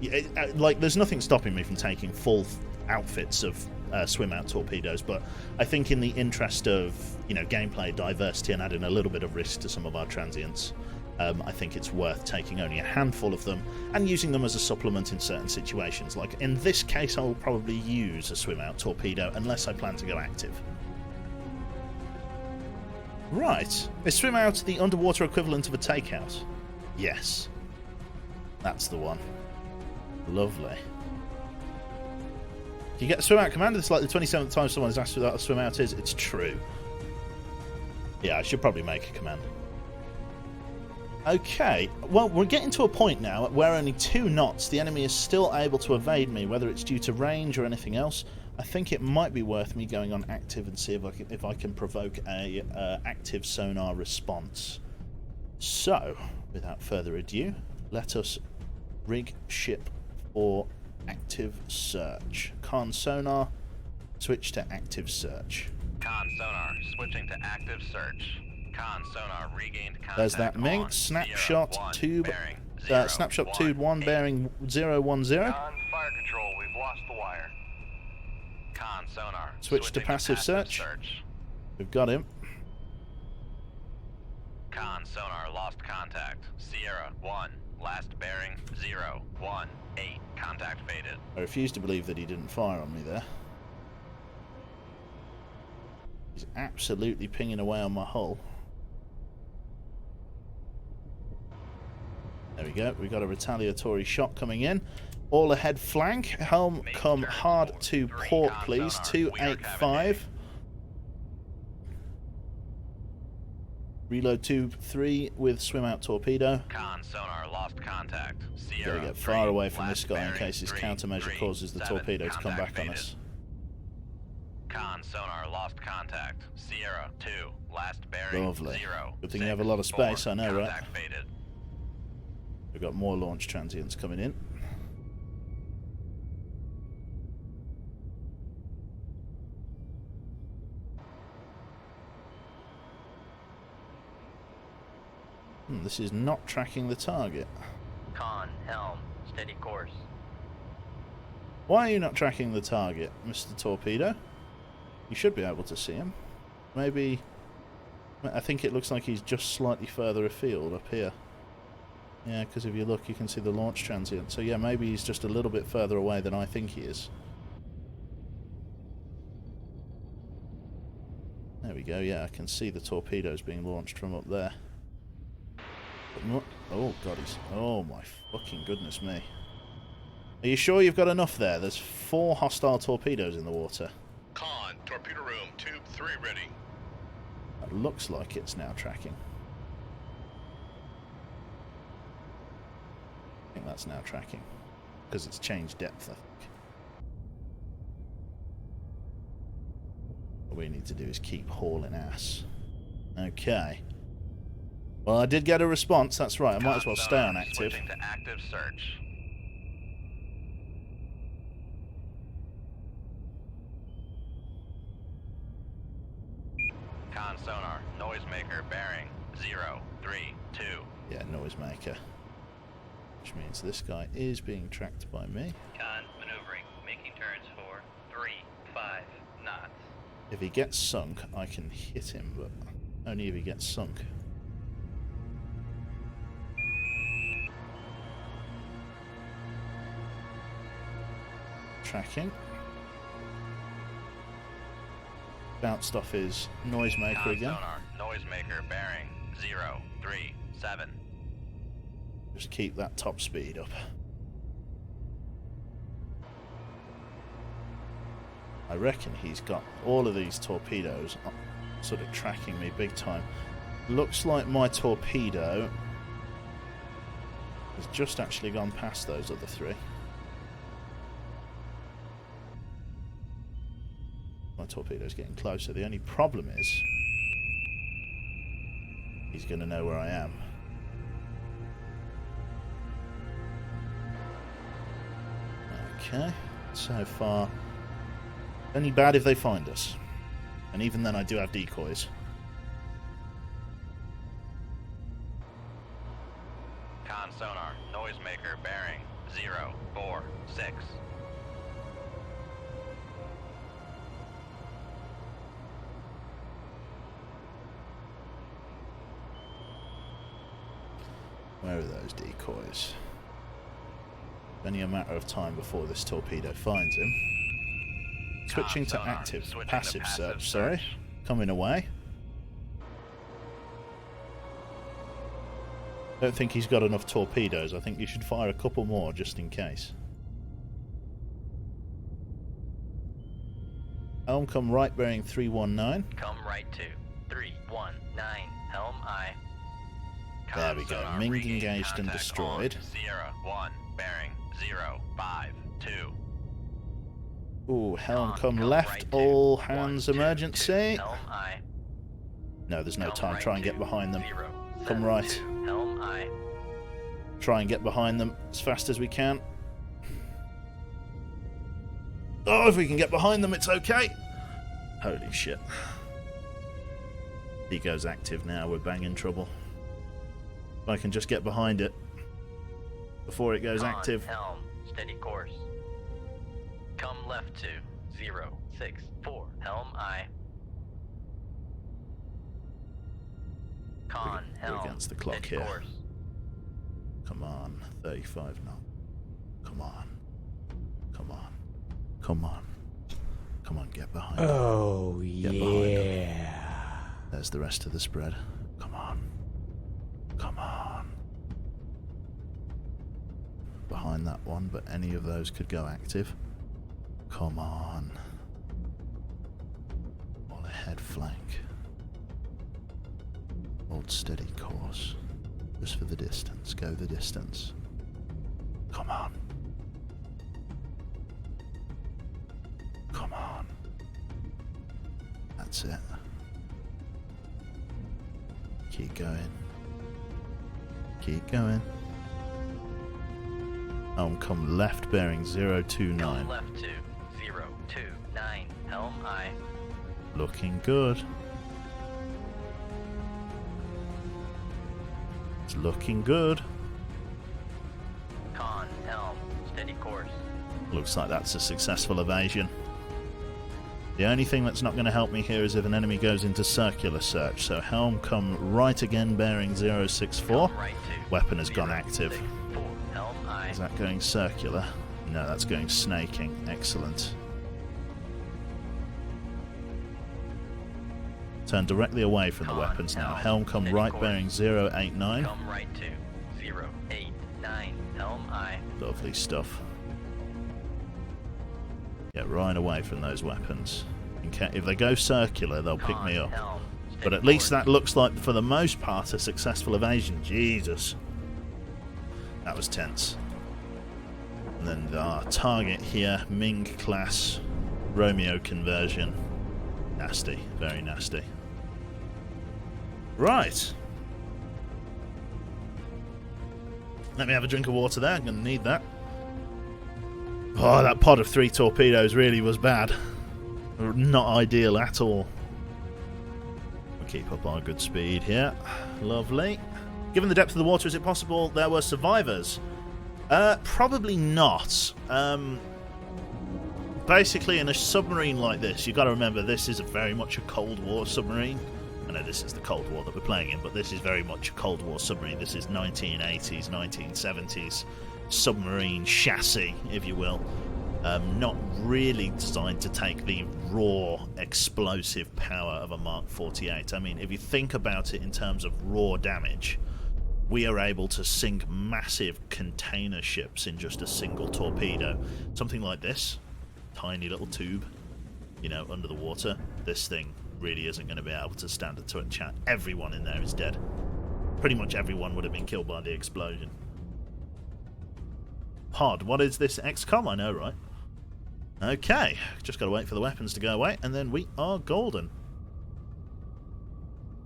there's nothing stopping me from taking full outfits of swim-out torpedoes, but I think in the interest of gameplay diversity and adding a little bit of risk to some of our transients, I think it's worth taking only a handful of them and using them as a supplement in certain situations. Like in this case, I will probably use a swim-out torpedo unless I plan to go active. Right. Is swim out the underwater equivalent of a takeout? Yes. That's the one. Lovely. You get a swim out command. It's like the 27th time someone has asked what a swim out is. It's true. Yeah, I should probably make a command. Okay. Well, we're getting to a point now where only 2 knots the enemy is still able to evade me, whether it's due to range or anything else. I think it might be worth me going on active and see if I can provoke a active sonar response. So, without further ado, let us rig ship for active search. Con sonar, switch to active search.
Con sonar, switching to active search. Con sonar, regained contact.
There's that Mink.
On
Snapshot
Sierra 1,
tube.
bearing
Snapshot
0,
tube 1 bearing 010.
On fire control, we've lost the wire.
Con sonar,
Switch to
switching
passive search. We've got him.
Con sonar, lost contact. Sierra 1, last bearing 018. Contact faded.
I refuse to believe that he didn't fire on me there. He's absolutely pinging away on my hull. There we go. We've got a retaliatory shot coming in. All ahead flank. Helm come hard to port, please. 285. Reload tube 3 with swim out torpedo.
Con sonar, lost contact. Sierra
Gotta get far
3,
away from
last
this guy in
bearing
case his
3,
countermeasure
3,
causes the
7.
torpedo to come
Contact
back on
faded.
us.
Con sonar, lost contact. Sierra 2, last bearing
Lovely.
0.
Good thing you have a lot of space, I know, right?
Contact faded.
We've got more launch transients coming in. This is not tracking the target.
Con, helm, steady course.
Why are you not tracking the target, Mr. Torpedo? You should be able to see him. Maybe... I think it looks like he's just slightly further afield up here. Yeah, because if you look, you can see the launch transient. So yeah, maybe he's just a little bit further away than I think he is. There we go, yeah, I can see the torpedoes being launched from up there. Oh god, oh my fucking goodness me. Are you sure you've got enough there? There's 4 hostile torpedoes in the water.
Con, torpedo room, tube 3 ready.
That looks like it's now tracking. I think that's now tracking. Because it's changed depth, I think. What we need to do is keep hauling ass. Okay. Well, I did get a response. That's right. I might as well stay on
Sonar
active.
switching to active search. Con sonar, noisemaker bearing 032.
Yeah, noisemaker. Which means this guy is being tracked by me.
Con maneuvering, making turns for 3-5 knots.
If he gets sunk, I can hit him, but only if he gets sunk. Tracking. Bounced off his noisemaker
Con
again.
sonar, noisemaker bearing 037.
Just keep that top speed up. I reckon he's got all of these torpedoes sort of tracking me big time. Looks like my torpedo has just actually gone past those other three. My torpedo's getting closer. The only problem is he's going to know where I am. Okay, so far only bad if they find us, and even then I do have decoys.
Con sonar, noisemaker bearing 046.
Where are those decoys? Only a matter of time before this torpedo finds him. Switching to
Sonar,
active,
switching to
passive
passive
search, sorry.
search.
Coming away. Don't think he's got enough torpedoes. I think you should fire a couple more just in case. Helm come right bearing 319.
Come right to 319, helm I.
There we go.
Sonar,
Ming
regain
engaged and
contact
destroyed.
on Sierra 1, bearing 052.
Ooh, helm
Con,
come
come
left,
right to
all
1,
hands
2, 2,
emergency.
helm I.
No, there's no
Helm
time.
right
Try and
to
get behind them.
0,
Come
7,
right.
2, helm I.
Try and get behind them as fast as we can. Oh, if we can get behind them, it's okay. Holy shit. He goes active now. We're banging trouble. If I can just get behind it before it goes
Con,
active.
helm, steady course. Come left to 064, helm I. Con,
We're
helm,
against the clock
steady
here.
course.
Come on. 35 now. Come on. Come on. Come on. Come on, get behind them.
Oh,
Get behind them.
yeah.
There's the rest of the spread. Come on. Come on. Behind that one, but any of those could go active. Come on. All ahead flank. Hold steady course. Just for the distance. Go the distance. Come on. Come on. That's it. Keep going. Keep going. Come left bearing 029.
Come left to 029, helm I.
Looking good. It's looking good.
Con, helm, steady course.
Looks like that's a successful evasion. The only thing that's not going to help me here is if an enemy goes into circular search. So helm come right again bearing 064.
Come right to
Weapon has gone active.
064, helm I.
Is that going circular? No, that's going snaking. Excellent. Turn directly away from the
Con,
weapons now.
helm,
Helm come
steady
right
course.
bearing 089.
Come right to 089, helm I.
Lovely stuff. Get right away from those weapons. If they go circular, they'll pick
Con,
me up.
helm,
But
steady
at least
course.
that looks like, for the most part, a successful evasion. Jesus. That was tense. And then our target here, Ming class Romeo conversion. Nasty. Very nasty. Right. Let me have a drink of water there. I'm going to need that. Oh, that pod of 3 torpedoes really was bad. Not ideal at all. We'll keep up our good speed here. Lovely. Given the depth of the water, is it possible there were survivors? Probably not. Basically, in a submarine like this, you've got to remember this is very much a Cold War submarine. I know this is the Cold War that we're playing in, but this is very much a Cold War submarine. This is 1980s, 1970s submarine chassis, if you will. Not really designed to take the raw explosive power of a Mark 48. I mean, if you think about it in terms of raw damage, we are able to sink massive container ships in just a single torpedo. Something like this, tiny little tube, you know, under the water. This thing really isn't going to be able to stand a chance. Everyone in there is dead. Pretty much everyone would have been killed by the explosion. Pod, what is this XCOM? I know, right? Okay, just got to wait for the weapons to go away, and then we are golden.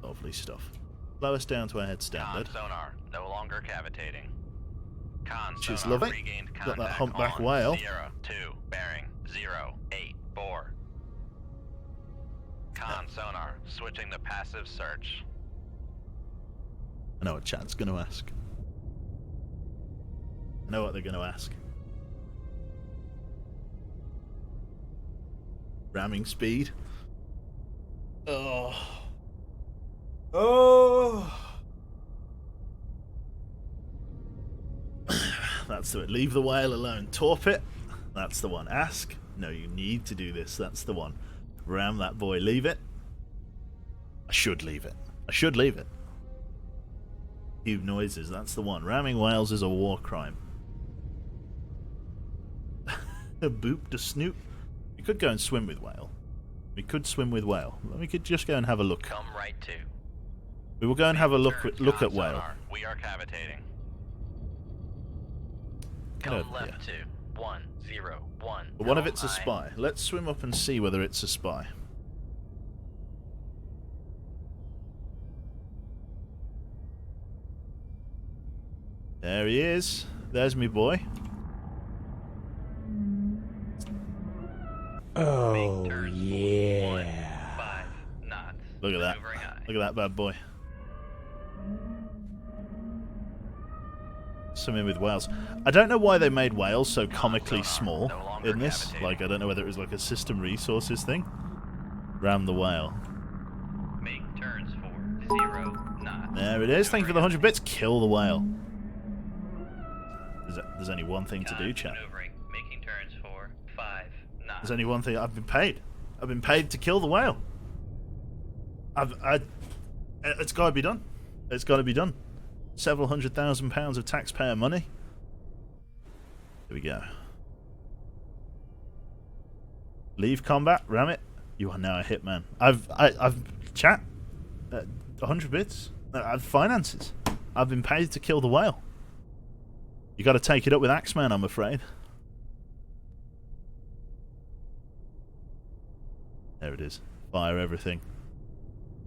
Lovely stuff. Blow us down to our head standard.
Con sonar, no longer cavitating. Con
Which is
sonar
lovely.
regained
Got that
contact
humpback
on
whale.
Sierra 2, bearing 084. Con sonar, switching to passive search.
I know what chat's going to ask. I know what they're going to ask. Ramming speed. Oh. Oh. That's it. Leave the whale alone. Torp it. That's the one. Ask. No, you need to do this. That's the one. Ram that boy. Leave it. I should leave it. I should leave it. Cube noises. That's the one. Ramming whales is a war crime. Boop to snoop. We could go and swim with whale. We could swim with whale. We could just go and have a look.
Come right to.
We will go and have a look
Turns
at
con
whale.
sonar, we are cavitating.
Get
Come
over here.
left to 101.
But one of
Helm
it's a
I.
spy. Let's swim up and see whether it's a spy. There he is. There's me boy.
Oh,
Turn
yeah.
5 knots.
Look at that.
Maneuvering aye.
Look at that bad boy. Swimming with whales. I don't know why they made whales so comically small
no longer
in this.
cavitating.
Like, I don't know whether it was like a system resources thing. Ram the whale.
Make turns for 0 knots.
There it is. Thank you for the 100 bits. Kill the whale. There's only one thing to do, chap.
Maneuvering, making turns for 5 knots.
There's only one thing. I've been paid. I've been paid to kill the whale. It's got to be done. It's got to be done. Several £100,000 of taxpayer money. Here we go. Leave combat. Ram it. You are now a hitman. I've chat. 100 bits. I've finances. I've been paid to kill the whale. You got to take it up with Axeman, I'm afraid. There it is. Fire everything.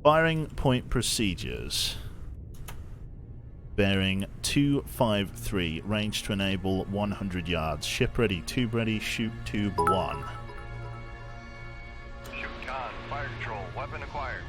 Firing point procedures. Bearing 253. Range to enable 100 yards. Ship ready. Tube ready. Shoot tube 1.
Shoot con, fire control, weapon acquired.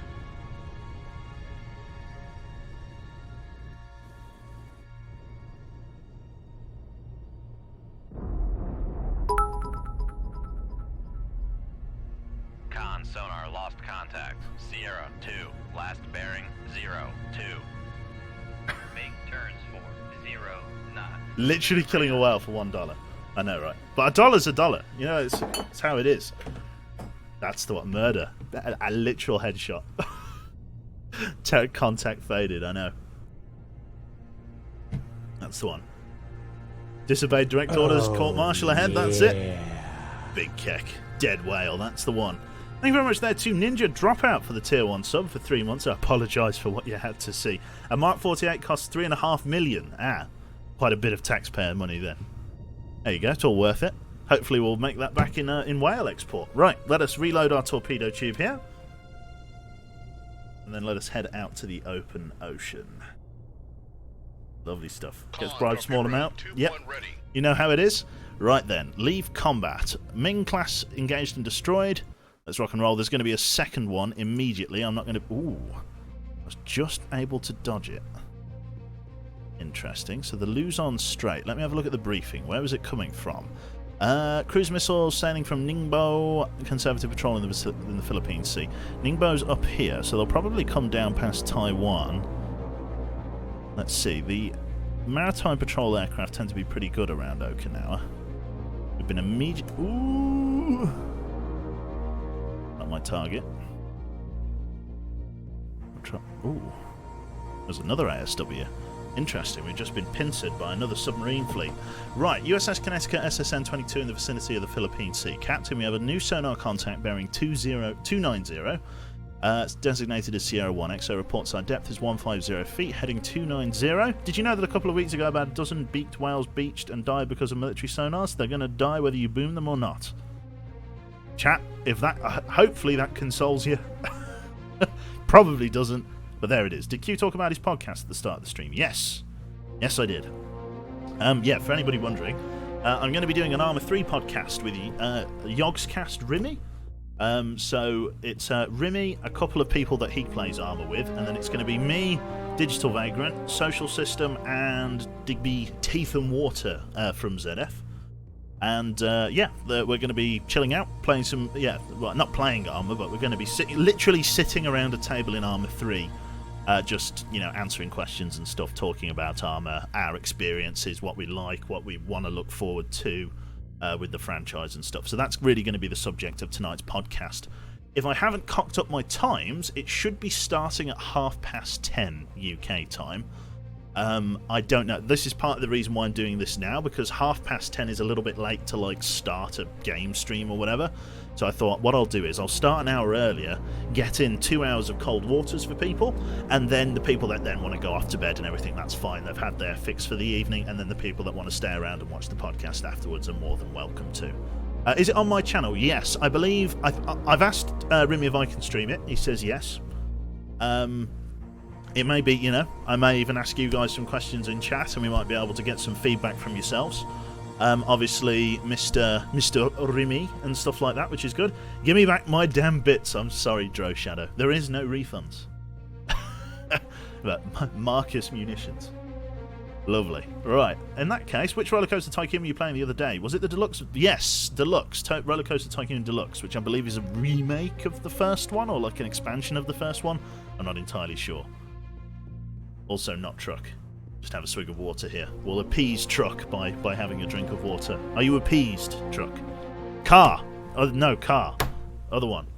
Con sonar lost contact. Sierra 2, last bearing 02.
Make turns for 0 knots.
Literally killing a whale for $1. I know, right? But a dollar's a dollar. You know, it's how it is. That's the what murder. A literal headshot. Contact faded. I know. That's the one. Disobeyed direct orders. Court martial ahead. That's it. Big keck. Dead whale. That's the one. Thank you very much there to Ninja Dropout for the tier 1 sub for 3 months. I apologise for what you had to see. A Mark 48 costs $3.5 million. Quite a bit of taxpayer money then. There you go. It's all worth it. Hopefully we'll make that back in whale export. Right, let us reload our torpedo tube here. And then let us head out to the open ocean. Lovely stuff. Gets
Con,
bribed small
torpedo room,
amount.
tube
Yep.
1 ready.
You know how it is? Right then. Leave combat. Ming class engaged and destroyed. Let's rock and roll. There's going to be a second one immediately. I'm not going to... Ooh. I was just able to dodge it. Interesting. So the Luzon Strait. Let me have a look at the briefing. Where was it coming from? Cruise missiles sailing from Ningbo. Conservative patrol in the Philippine Sea. Ningbo's up here, so they'll probably come down past Taiwan. Let's see. The maritime patrol aircraft tend to be pretty good around Okinawa. We've been immediate... Ooh! Not my target. Ooh. There's another ASW. Interesting, we've just been pincered by another submarine fleet. Right, USS Connecticut SSN-22 in the vicinity of the Philippine Sea. Captain, we have a new sonar contact bearing 290. It's designated as Sierra 1. XO reports our depth is 150 feet, heading 290. Did you know that a couple of weeks ago about a dozen beaked whales beached and died because of military sonars? They're going to die whether you boom them or not. Chat, if that... hopefully that consoles you. Probably doesn't. But there it is. Did Q talk about his podcast at the start of the stream? Yes. Yes, I did. Yeah, for anybody wondering, I'm going to be doing an Arma 3 podcast with Yogscast Rimy. So it's Rimy, a couple of people that he plays Arma with, and then it's going to be me, Digital Vagrant, Social System, and Digby Teeth and Water from ZF. And yeah, we're going to be chilling out, playing some, well, not playing Arma, but we're going to be literally sitting around a table in Arma 3. Just, answering questions and stuff, talking about Arma, our experiences, what we like, what we want to look forward to with the franchise and stuff. So that's really going to be the subject of tonight's podcast. If I haven't cocked up my times, it should be starting at 10:30 UK time. I don't know. This is part of the reason why I'm doing this now, because 10:30 is a little bit late to start a game stream or whatever. So I thought what I'll do is I'll start an hour earlier, get in 2 hours of cold waters for people, and then the people that then want to go off to bed and everything, that's fine. They've had their fix for the evening, and then the people that want to stay around and watch the podcast afterwards are more than welcome to. Is it on my channel? Yes, I believe. I've asked Rimy if I can stream it. He says yes. It may be, I may even ask you guys some questions in chat, and we might be able to get some feedback from yourselves. Obviously, Mr. Rimy and stuff like that, which is good. Give me back my damn bits. I'm sorry, Dro Shadow. There is no refunds. But Marcus Munitions. Lovely. Right. In that case, which Roller Coaster Tycoon were you playing the other day? Was it the Deluxe? Yes, Deluxe. Roller Coaster Tycoon Deluxe, which I believe is a remake of the first one, or like an expansion of the first one. I'm not entirely sure. Also not Truck. Just have a swig of water here. We'll appease Truck by having a drink of water. Are you appeased, Truck? Car! Oh, no, car. Other one.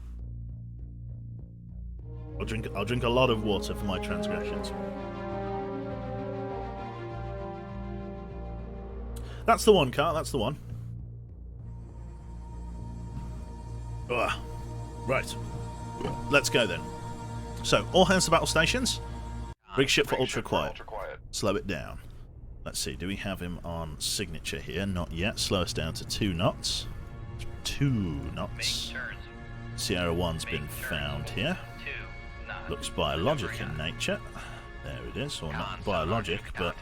I'll drink a lot of water for my transgressions. That's the one, Car. That's the one. Ugh. Right. Let's go then. So, all hands to battle stations. Brig ship for ultra quiet. Slow it down. Let's see, do we have him on signature here? Not yet. Slow us down to 2 knots. 2 knots. Sierra 1's been found here. Looks biologic in nature. There it is. Or not biologic, but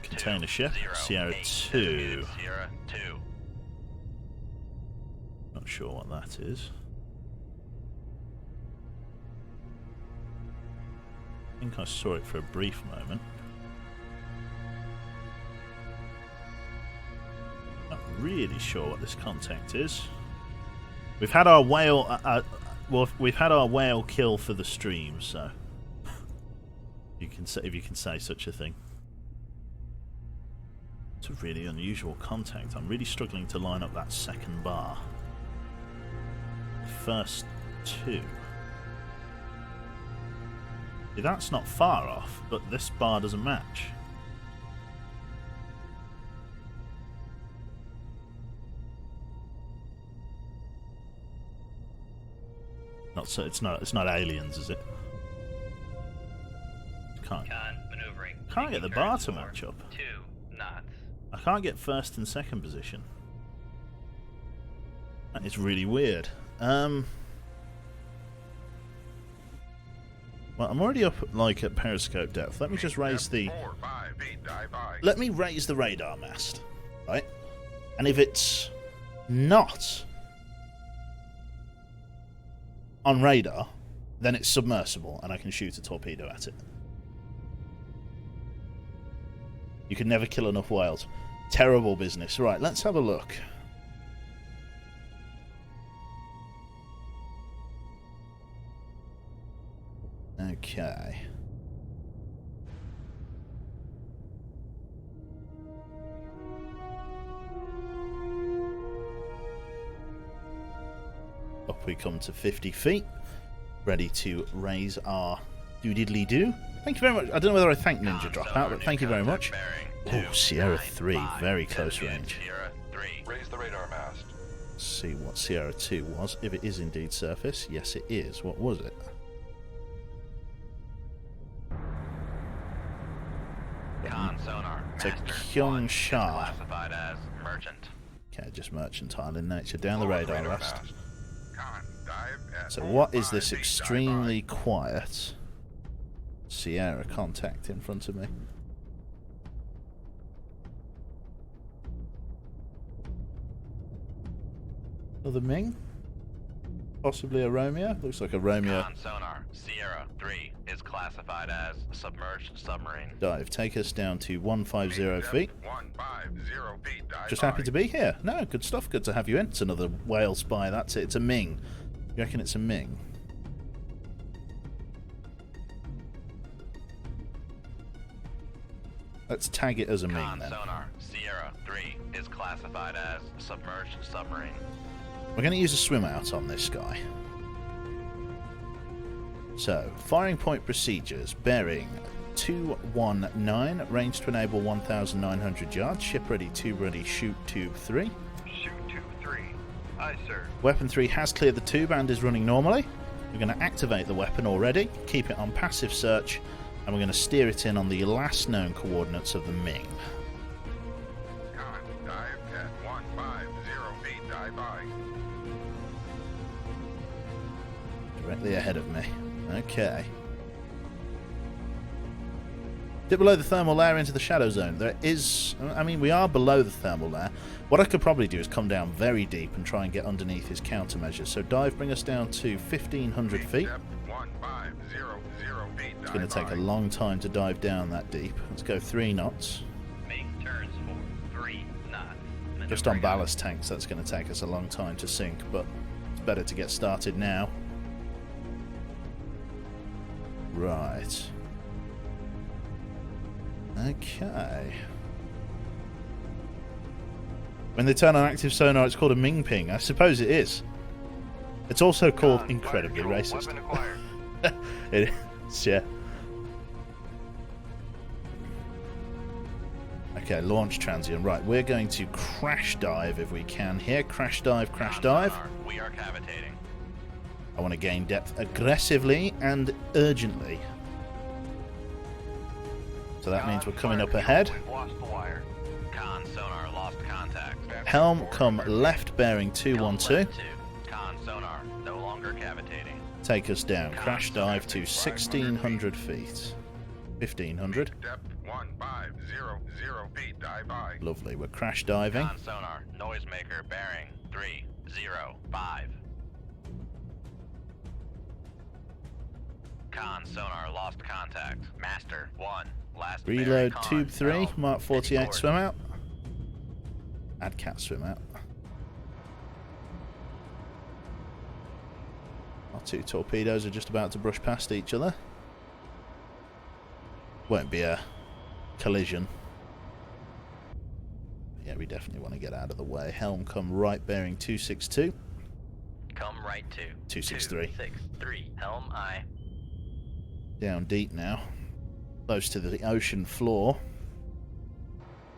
container ship. Sierra 2. Not sure what that is. I think I saw it for a brief moment. Not really sure what this contact is. We've had our whale. We've had our whale kill for the stream, so you can say, if you can say such a thing. It's a really unusual contact. I'm really struggling to line up that second bar. First 2. That's not far off, but this bar doesn't match. Not so. It's not aliens, is it? Can't get the bar to match up.
2 knots.
I can't get first and second position. That is really weird. Well, I'm already up like at periscope depth. Let me just raise the.
4, 5, 8, dive by.
Let me raise the radar mast, right? And if it's not on radar, then it's submersible, and I can shoot a torpedo at it. You can never kill enough whales. Terrible business. Right, let's have a look. Okay. Up we come to 50 feet. Ready to raise our doodiddly-doo. Thank you very much. I don't know whether I thanked Ninja Dropout, but thank you very much. Oh, Sierra 3. Very close range.
Sierra 3.
Raise the radar mast.
Let's see what Sierra 2 was. If it is indeed surface. Yes, it is. What was it?
Con sonar.
To
Master
Kyung
1 is
Sha.
classified as merchant.
Okay, just mercantile in nature. Down the
Lower
radar
radar
rest.
mast. Con, dive at
So
4,
what is
5,
this
8, dive
extremely quiet Sierra contact in front of me? Another Ming? Possibly a Romeo? Looks like a Romeo.
Con sonar. Sierra 3 is classified as submerged submarine.
Dive. Take us down to 150
Depth
feet.
150 feet, dive
Just
by.
happy to be here. No, good stuff. Good to have you in. It's another whale spy. That's it. It's a Ming. You reckon it's a Ming? Let's tag it as a Ming
Con
then.
sonar. Sierra 3 is classified as submerged submarine.
We're going to use a swim out on this guy. So, firing point procedures. Bearing 219, range to enable 1,900 yards. Ship ready, tube ready, shoot tube 3.
Shoot tube 3. Aye, sir.
Weapon 3 has cleared the tube and is running normally. We're going to activate the weapon already, keep it on passive search, and we're going to steer it in on the last known coordinates of the Ming.
Con, dive at 150 feet, dive by.
Directly ahead of me. Okay. Dip below the thermal layer into the shadow zone. There is... I mean, we are below the thermal layer. What I could probably do is come down very deep and try and get underneath his countermeasures. So dive, bring us down to 1,500 feet.
Depth 150 feet,
It's going to take a long time to dive down that deep. Let's go 3 knots.
Make turns for 3 knots.
Just on ballast tanks, that's going to take us a long time to sink, but it's better to get started now. Right. Okay. When they turn on active sonar, it's called a Ming ping. I suppose it is. It's also called
Con,
incredibly
fire
racist.
control, weapon acquired.
It is, yeah. Okay, launch transient. Right, we're going to crash dive if we can here. Crash dive, crash
Con
dive.
sonar. We are cavitating.
I want to gain depth aggressively and urgently. So that means we're coming up ahead.
We've lost the wire.
Con sonar lost contact.
Helm come left bearing 212.
Con sonar no longer cavitating.
Take us down. Crash dive to 1,600 feet. 1,500.
Depth 150 feet, dive by.
Lovely. We're crash diving.
Con sonar noisemaker bearing 305. Con sonar lost contact. Master 1 last bearing
Reload
con.
tube 3.
Helm,
Mark 48.
heading
Swim out. Add cat swim out. Our 2 torpedoes are just about to brush past each other. Won't be a collision. Yeah, we definitely want to get out of the way. Helm come right bearing 262.
Come right to
263.
263. Helm I.
Down deep now. Close to the ocean floor.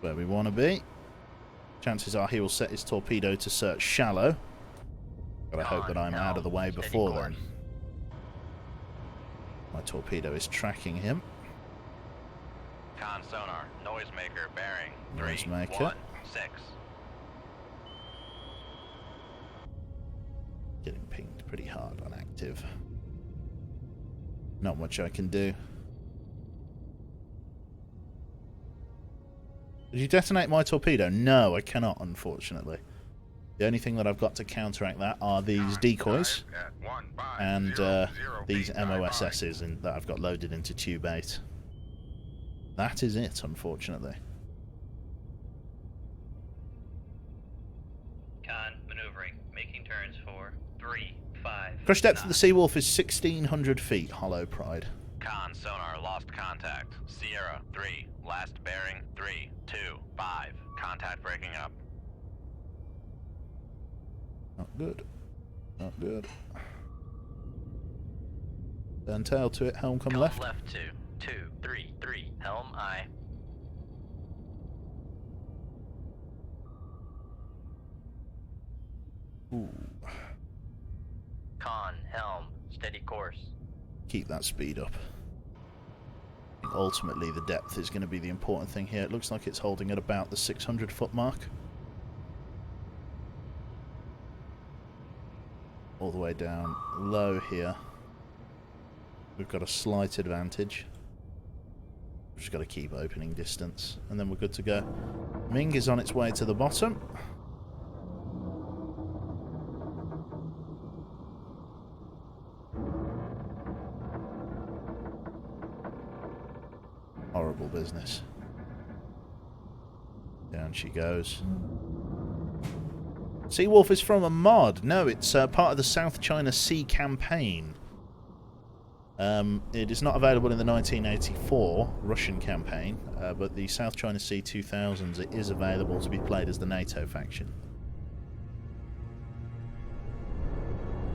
Where we want to be. Chances are he will set his torpedo to search shallow. But I hope that I'm out of the way before then. My torpedo is tracking him.
Con sonar noisemaker bearing
Noisemaker.
316.
Getting pinged pretty hard on active. Not much I can do. Did you detonate my torpedo? No, I cannot, unfortunately. The only thing that I've got to counteract that are these decoys and these MOSSs that I've got loaded into Tube 8. That is it, unfortunately.
Con, maneuvering, making turns for 3, 5.
Crush depth of the Seawolf is 1,600 feet, Hollow Pride.
Con, sonar, lost contact. Sierra, 3. Last bearing, 3, 2, 5. Contact breaking up.
Not good. Not good. Turn tail to it, helm come left.
Left 2, 2, 3, 3. Helm I.
Ooh.
Con, helm, steady course.
Keep that speed up. I think ultimately the depth is going to be the important thing here. It looks like it's holding at about the 600 foot mark. All the way down low here. We've got a slight advantage. We've just got to keep opening distance and then we're good to go. Ming is on its way to the bottom. Horrible business. Down she goes. Seawolf is from a mod. No, it's part of the South China Sea campaign. It is not available in the 1984 Russian campaign, but the South China Sea 2000s, it is available to be played as the NATO faction.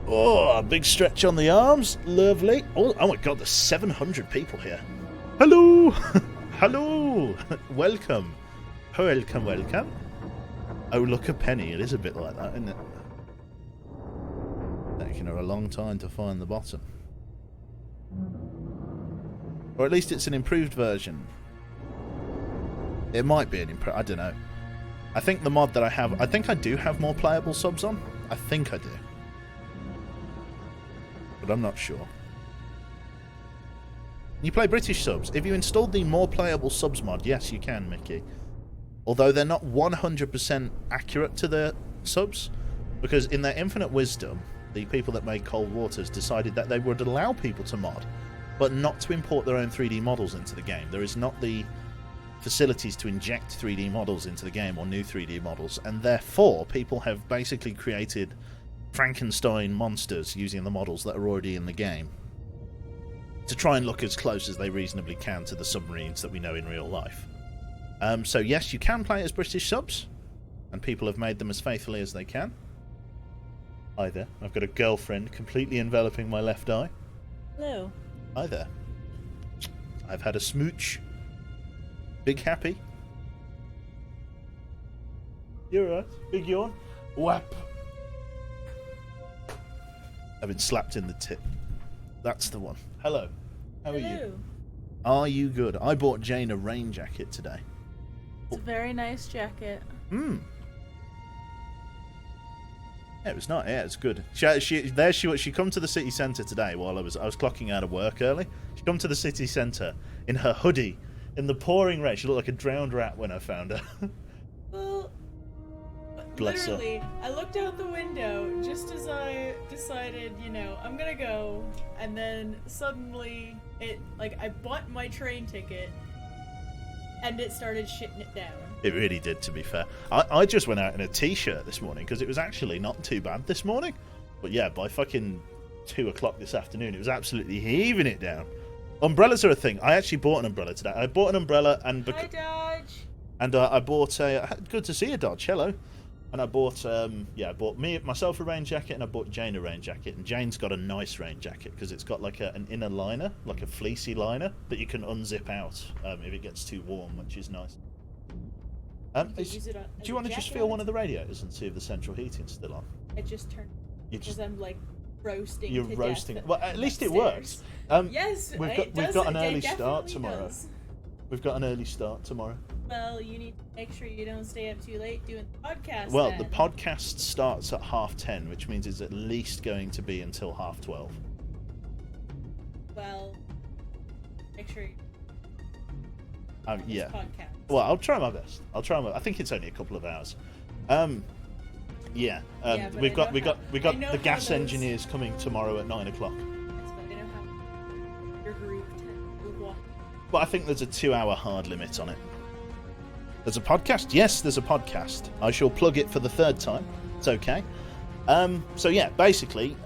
Oh, a big stretch on the arms. Lovely. Oh my god, there's 700 people here. Hello! Hello! Welcome. Welcome, welcome. Oh, look, a penny. It is a bit like that, isn't it? Taking her a long time to find the bottom. Or at least it's an improved version. It might be an improved... I don't know. I think the mod that I have... I think I do have more playable subs on. I think I do. But I'm not sure. You play British subs. If you installed the more playable subs mod, yes, you can, Mickey. Although they're not 100% accurate to their subs, because in their infinite wisdom, the people that made Cold Waters decided that they would allow people to mod, but not to import their own 3D models into the game. There is not the facilities to inject 3D models into the game, or new 3D models, and therefore people have basically created Frankenstein monsters using the models that are already in the game to try and look as close as they reasonably can to the submarines that we know in real life. So yes, you can play as British subs, and people have made them as faithfully as they can. Hi there. I've got a girlfriend completely enveloping my left eye.
Hello.
Hi there. I've had a smooch. Big happy. You're right. Big yawn. Whap. I've been slapped in the tip. That's the one. Hello. How are you? Are you good? I bought Jane a rain jacket today.
It's a very nice jacket.
Hmm. Yeah, it was not. Yeah, it's good. She come to the city centre today while I was clocking out of work early. She come to the city centre in her hoodie in the pouring rain. She looked like a drowned rat when I found her.
Well,
Bless her.
literally, I looked out the window just as I decided, I'm gonna go, and then suddenly I bought my train ticket, and it started shitting it down.
It really did, to be fair. I just went out in a t-shirt this morning because it was actually not too bad this morning. But yeah, by fucking 2 o'clock this afternoon, it was absolutely heaving it down. Umbrellas are a thing. I actually bought an umbrella today. I bought an umbrella and...
Hi, Dodge!
And I bought a... Good to see you, Dodge. Hello. And I bought, I bought myself a rain jacket, and I bought Jane a rain jacket. And Jane's got a nice rain jacket because it's got like an inner liner, like a fleecy liner, that you can unzip out if it gets too warm, which is nice. Do you want to just feel one of the radiators and see if the central heating's still on?
I just turned because I'm roasting.
You're
to
roasting.
Death
Well, at least it
upstairs.
works.
Yes,
we've got an early start
definitely
tomorrow.
does.
We've got an early start tomorrow.
Well, you need to make sure you don't stay up too late doing the podcast.
Well,
then.
the podcast starts at 10:30, which means it's at least going to be until 12:30.
Well, make sure you
Yeah.
podcast.
Well, I'll try my best. I think it's only a couple of hours. Yeah.
Yeah, but
we've got
I know
the
how
gas
those-
engineers coming tomorrow at 9 o'clock.
Yes, but I know how your group would walk.
But I think there's a 2-hour hard limit on it. There's a podcast? Yes, there's a podcast. I shall plug it for the third time. It's okay. So yeah, basically,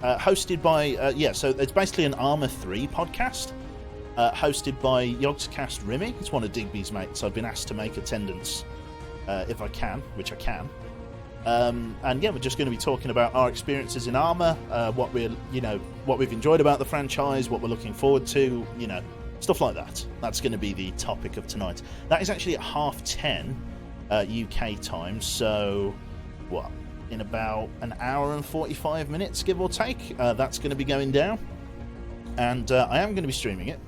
hosted by so it's basically an Armour 3 podcast, hosted by Yogscast Rimmy. It's one of Digby's mates. I've been asked to make attendance if I can, which I can. And yeah, we're just going to be talking about our experiences in Armour, what we've enjoyed about the franchise, what we're looking forward to, stuff like that. That's going to be the topic of tonight. That is actually at 10:30 UK time, so what? In about an hour and 45 minutes, give or take, that's going to be going down. And I am going to be streaming it.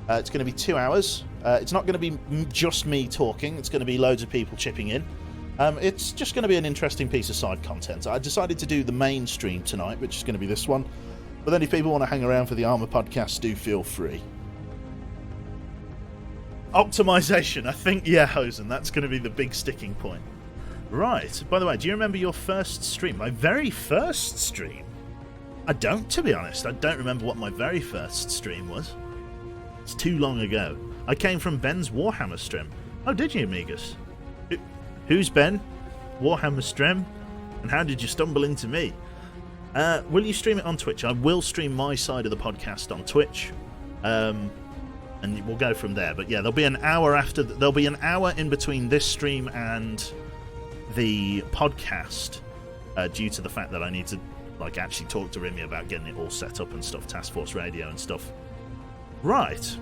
It's going to be 2 hours. It's not going to be just me talking. It's going to be loads of people chipping in. It's just going to be an interesting piece of side content. I decided to do the main stream tonight, which is going to be this one. But then if people want to hang around for the Armour podcast, do feel free. Optimization. I think, yeah, Hosen, that's going to be the big sticking point. Right. By the way, do you remember your first stream? My very first stream? I don't, to be honest. I don't remember what my very first stream was. It's too long ago. I came from Ben's Warhammer stream. Oh, did you, Amigas? Who's Ben? Warhammer stream? And how did you stumble into me? Will you stream it on Twitch? I will stream my side of the podcast on Twitch. And we'll go from there. But yeah, there'll be an hour in between this stream and the podcast, due to the fact that I need to actually talk to Remy about getting it all set up and stuff, Task Force Radio and stuff. Right.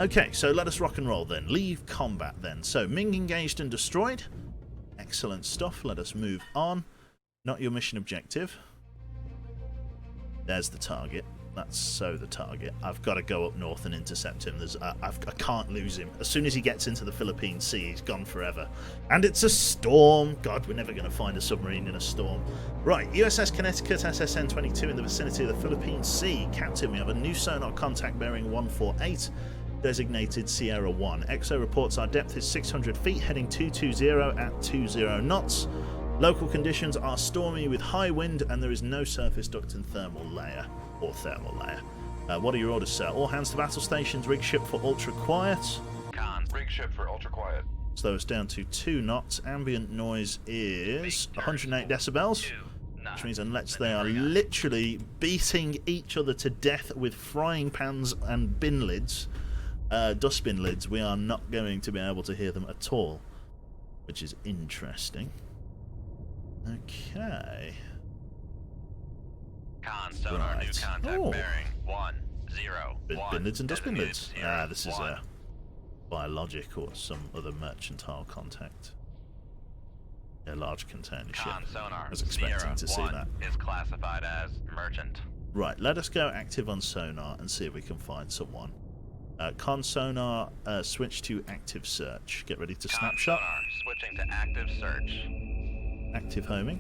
Okay, so let us rock and roll then. Leave combat then. So Ming engaged and destroyed. Excellent stuff. Let us move on. Not your mission objective. There's the target. That's so the target. I've got to go up north and intercept him. I can't lose him. As soon as he gets into the Philippine Sea, he's gone forever. And it's a storm. God, we're never going to find a submarine in a storm. Right, USS Connecticut SSN-22 in the vicinity of the Philippine Sea. Captain, we have a new sonar contact bearing 148, designated Sierra 1. EXO reports our depth is 600 feet, heading 220 at 20 knots. Local conditions are stormy with high wind, and there is no surface duct and thermal layer. What are your orders, sir? All hands to battle stations, rig ship for ultra quiet.
Cons.
Rig ship for ultra quiet.
Slow us down to 2 knots. Ambient noise is 108 decibels, which means unless they are literally beating each other to death with frying pans and bin lids, dustbin lids, we are not going to be able to hear them at all, which is interesting. Okay.
Con sonar,
Right.
new contact
Oh.
bearing 101.
Bin lids and dustbin lids.
Designated
This is
Sierra
a biologic or some other mercantile contact. A large container ship.
Con sonar,
I was expecting
Sierra
to see
1
that.
is classified as merchant.
Right, let us go active on sonar and see if we can find someone. Con sonar, switch to active search. Get ready to
Con
snapshot.
sonar, switching to active search.
Active homing.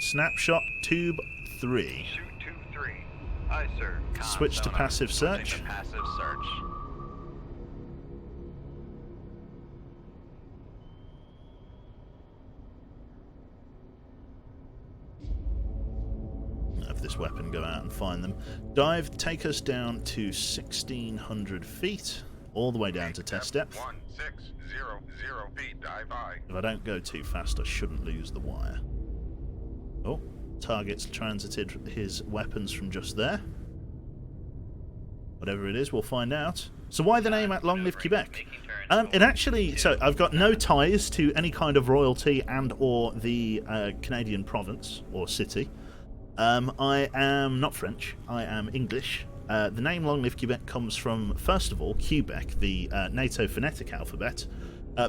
Snapshot tube 3.
Shoot 2-3. Aye, sir.
Con
Switch to
sonar,
passive
switching
search.
to passive search.
Have this weapon go out and find them. Dive, take us down to 1600 feet, all the way down to test depth.
1600 feet. Dive by.
If I don't go too fast, I shouldn't lose the wire. Oh, target's transited his weapons from just there. Whatever it is, we'll find out. So why the name at Long Live Quebec? It actually, so I've got no ties to any kind of royalty and or the Canadian province or city. I am not French, I am English. The name Long Live Quebec comes from, first of all, Quebec, the NATO phonetic alphabet.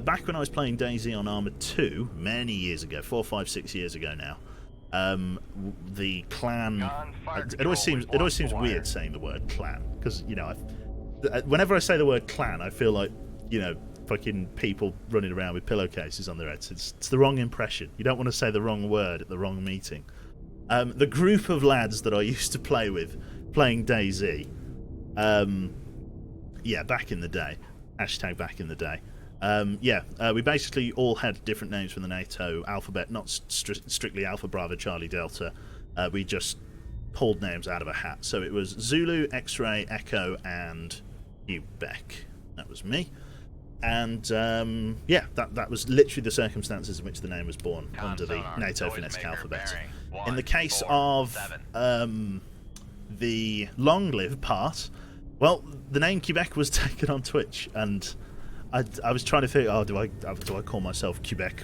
Back when I was playing DayZ on Armour 2, many years ago, 4, 5, 6 years ago now, the clan... It always seems weird saying the word clan, because, whenever I say the word clan, I feel like, fucking people running around with pillowcases on their heads. It's the wrong impression. You don't want to say the wrong word at the wrong meeting. The group of lads that I used to play with, playing DayZ. Yeah, back in the day. Hashtag back in the day. We basically all had different names from the NATO alphabet, not strictly Alpha, Bravo, Charlie, Delta. We just pulled names out of a hat. So it was Zulu, X-Ray, Echo, and Quebec. That was me. And that was literally the circumstances in which the name was born, under the NATO phonetic alphabet. In the case of the long-live part, well, the name Quebec was taken on Twitch, and I was trying to think, do I call myself Quebec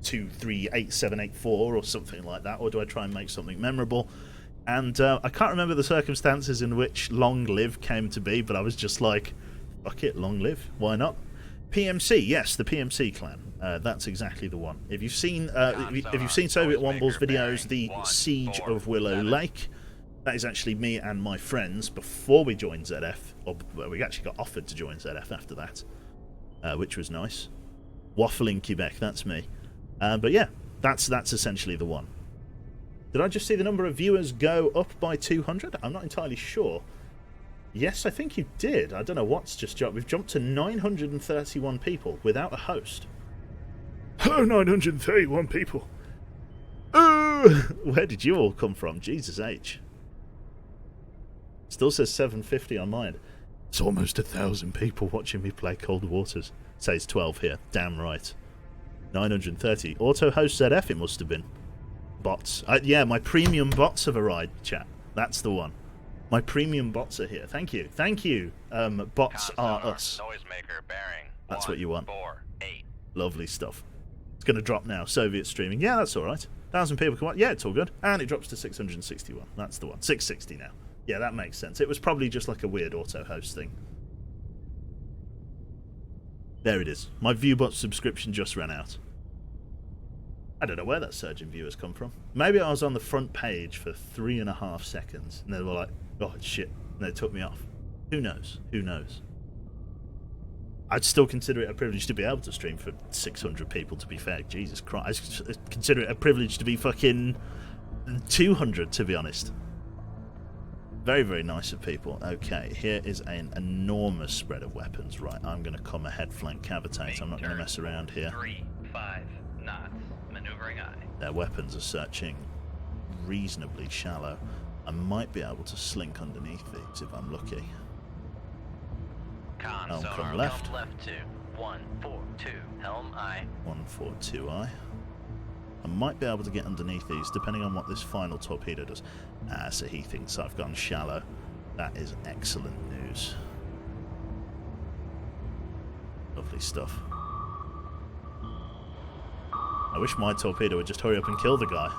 238784 or something like that, or do I try and make something memorable? And I can't remember the circumstances in which Long Live came to be, but I was just like, fuck it, Long Live, why not? PMC, yes, the PMC clan. That's exactly the one. If you've seen Soviet Womble's videos, the Siege of Willow Lake, that is actually me and my friends before we joined ZF, or we actually got offered to join ZF after that, which was nice. Waffling Quebec, that's me. But yeah, that's essentially the one. Did I just see the number of viewers go up by 200? I'm not entirely sure. Yes, I think you did. I don't know what's just jumped. We've jumped to 931 people without a host. Oh, 931 people. Where did you all come from? Jesus H. Still says 750 on mine. It's almost 1,000 people watching me play Cold Waters. Says 12 here. Damn right. 930. Auto host ZF it must have been. Bots. Yeah, my premium bots have arrived, chat. That's the one. My premium bots are here. Thank you. Thank you. Bots are us.
Noisemaker bearing.
That's what you want.
148.
Lovely stuff. It's going to drop now. Soviet streaming. Yeah, that's all right. 1,000 people come on. Yeah, it's all good. And it drops to 661. That's the one. 660 now. Yeah, that makes sense. It was probably just like a weird auto host thing. There it is. My ViewBot subscription just ran out. I don't know where that surge in viewers come from. Maybe I was on the front page for 3.5 seconds, and they were like, oh, shit, and they took me off. Who knows? Who knows? I'd still consider it a privilege to be able to stream for 600 people, to be fair. Jesus Christ. I consider it a privilege to be fucking 200, to be honest. Very, very nice of people. Okay, here is an enormous spread of weapons. Right, I'm going to come ahead, flank, cavitate. I'm not going to mess around here.
3-5 knots. Maneuvering eye.
Their weapons are searching reasonably shallow. I might be able to slink underneath these if I'm lucky. Helm come left.
Helm left to 142. Helm I.
142 I. I might be able to get underneath these, depending on what this final torpedo does. So he thinks I've gone shallow. That is excellent news. Lovely stuff. I wish my torpedo would just hurry up and kill the guy.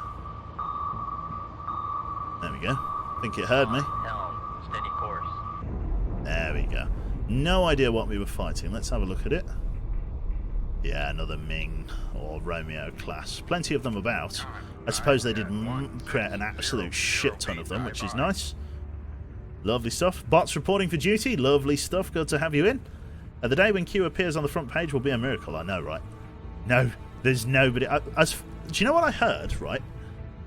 There we go. I think it heard me.
Helm, steady course.
There we go. No idea what we were fighting. Let's have a look at it. Yeah, another Ming or Romeo class. Plenty of them about. I suppose they did create an absolute shit ton of them, which is nice. Lovely stuff. Bots reporting for duty. Lovely stuff. Good to have you in. The day when Q appears on the front page will be a miracle. I know, right? No, there's nobody. Do you know what I heard? Right,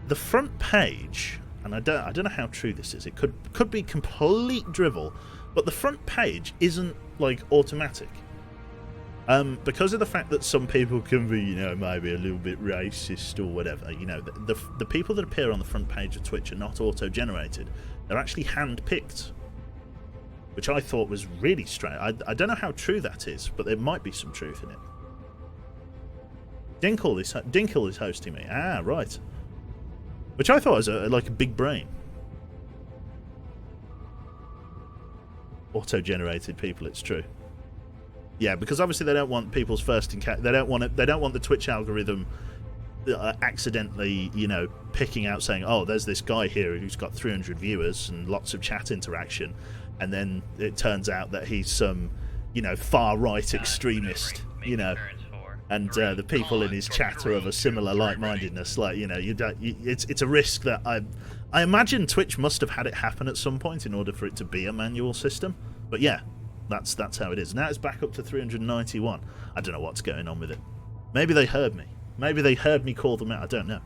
the front page, and I don't know how true this is. It could be complete drivel, but the front page isn't like automatic. Because of the fact that some people can be, maybe a little bit racist or whatever, the people that appear on the front page of Twitch are not auto-generated. They're actually hand-picked, which I thought was really strange. I don't know how true that is, but there might be some truth in it. Dinkle is hosting me. Ah, right. Which I thought was like a big brain. Auto-generated people, it's true. Yeah, because obviously they don't want people's first encounter. They don't want the Twitch algorithm accidentally, picking out saying, "Oh, there's this guy here who's got 300 viewers and lots of chat interaction," and then it turns out that he's some, far right extremist, and the people in his chat are of a similar like-mindedness. Like, it's a risk that I imagine Twitch must have had it happen at some point in order for it to be a manual system. But yeah. That's how it is. Now it's back up to 391. I don't know what's going on with it. Maybe they heard me. Maybe they heard me call them out. I don't know.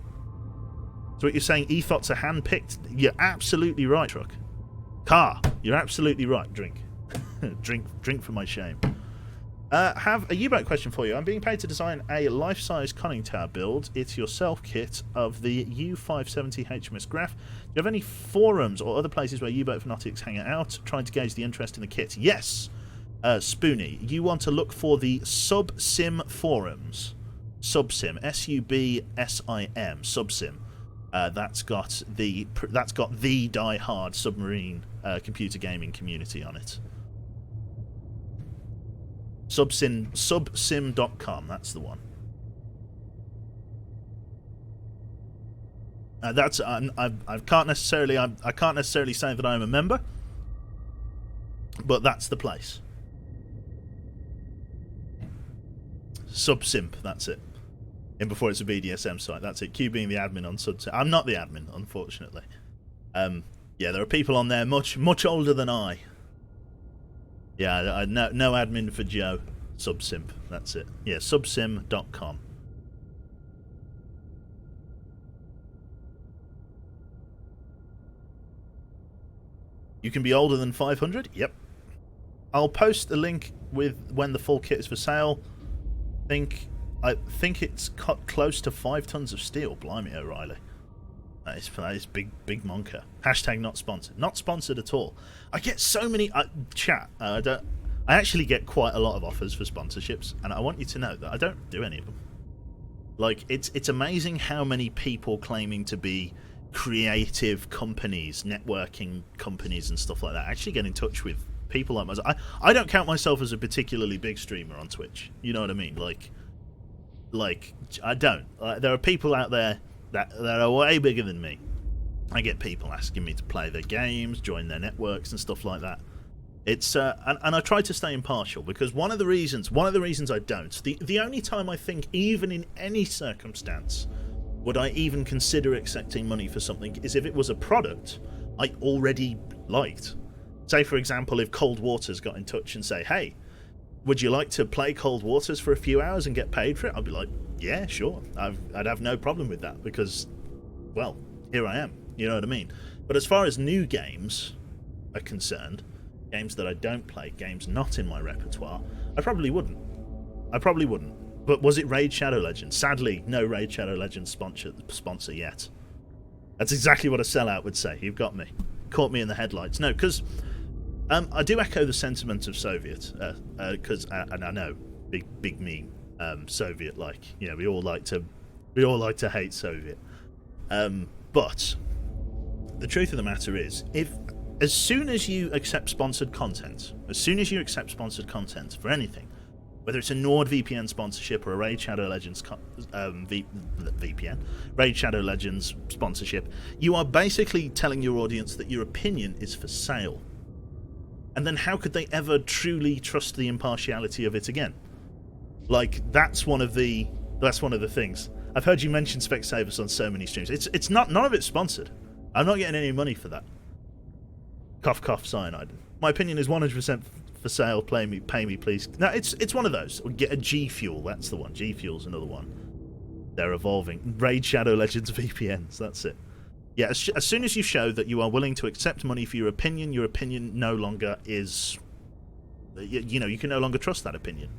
So what you're saying, e-thots are hand-picked? You're absolutely right, Truck. Car, you're absolutely right. Drink. drink for my shame. Have a U-boat question for you. I'm being paid to design a life-size conning tower build. It's yourself kit of the U-570 HMS Graf. Do you have any forums or other places where U-boat fanatics hang out, trying to gauge the interest in the kit? Yes. Spoonie, you want to look for the Subsim forums. Subsim, S-U-B-S-I-M, Subsim. That's got the die-hard submarine computer gaming community on it. Subsim.com, that's the one. That's I can't necessarily say that I'm a member, but that's the place. Subsimp, that's it. And before it's a BDSM site, that's it. Q being the admin on Subsim. I'm not the admin, unfortunately. Yeah, there are people on there much older than I. Yeah, no admin for Joe. Subsimp, that's it. Yeah, subsim.com. You can be older than 500? Yep. I'll post a link with when the full kit is for sale. I think it's cut close to 5 tons of steel. Blimey, O'Reilly. That is big monker. Hashtag not sponsored. Not sponsored at all. I get so many chat. I actually get quite a lot of offers for sponsorships, and I want you to know that I don't do any of them. Like, it's amazing how many people claiming to be creative companies, networking companies, and stuff like that actually get in touch with people like myself. I don't count myself as a particularly big streamer on Twitch. You know what I mean? Like I don't. There are people out there that are way bigger than me. I get people asking me to play their games, join their networks, and stuff like that. It's and I try to stay impartial, because one of the reasons I don't. The only time I think, even in any circumstance, would I even consider accepting money for something is if it was a product I already liked. Say, for example, if Cold Waters got in touch and say, hey, would you like to play Cold Waters for a few hours and get paid for it? I'd be like, yeah, sure. I'd have no problem with that, because, well, here I am. You know what I mean? But as far as new games are concerned, games that I don't play, games not in my repertoire, I probably wouldn't. But was it Raid Shadow Legends? Sadly, no Raid Shadow Legends sponsor yet. That's exactly what a sellout would say. You've got me. Caught me in the headlights. No, because I do echo the sentiment of Soviet, because and I know, big me, Soviet, like, you know, we all like to hate Soviet. But the truth of the matter is, as soon as you accept sponsored content for anything, whether it's a NordVPN sponsorship or a Raid Shadow Legends Raid Shadow Legends sponsorship, you are basically telling your audience that your opinion is for sale. And then how could they ever truly trust the impartiality of it again? Like, that's one of the things. I've heard you mention Specsavers on so many streams. It's not, none of it's sponsored. I'm not getting any money for that. Cough cough cyanide. My opinion is 100% for sale. Pay me please. No, it's one of those. Or get a G Fuel. That's the one. G Fuel's another one. They're evolving. Raid Shadow Legends VPNs. That's it. Yeah. As soon as you show that you are willing to accept money for your opinion no longer is. You know, you can no longer trust that opinion.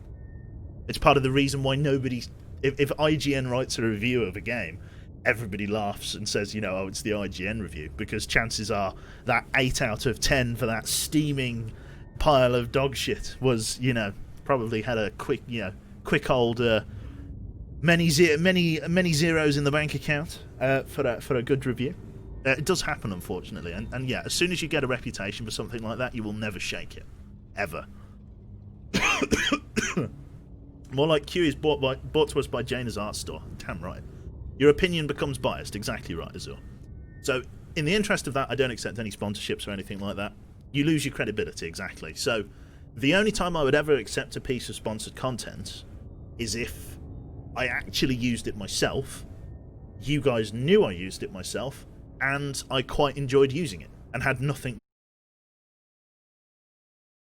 It's part of the reason why nobody. If IGN writes a review of a game, everybody laughs and says, you know, oh, it's the IGN review, because chances are that 8 out of 10 for that steaming pile of dog shit was, you know, probably had a quick old many zeros in the bank account for a good review. It does happen, unfortunately, and yeah, as soon as you get a reputation for something like that, you will never shake it, ever. More like Q is bought to us by Jaina's art store. Damn right. Your opinion becomes biased. Exactly right, Azul. So, in the interest of that, I don't accept any sponsorships or anything like that. You lose your credibility, exactly. So, the only time I would ever accept a piece of sponsored content is if I actually used it myself, you guys knew I used it myself, and I quite enjoyed using it, and had nothing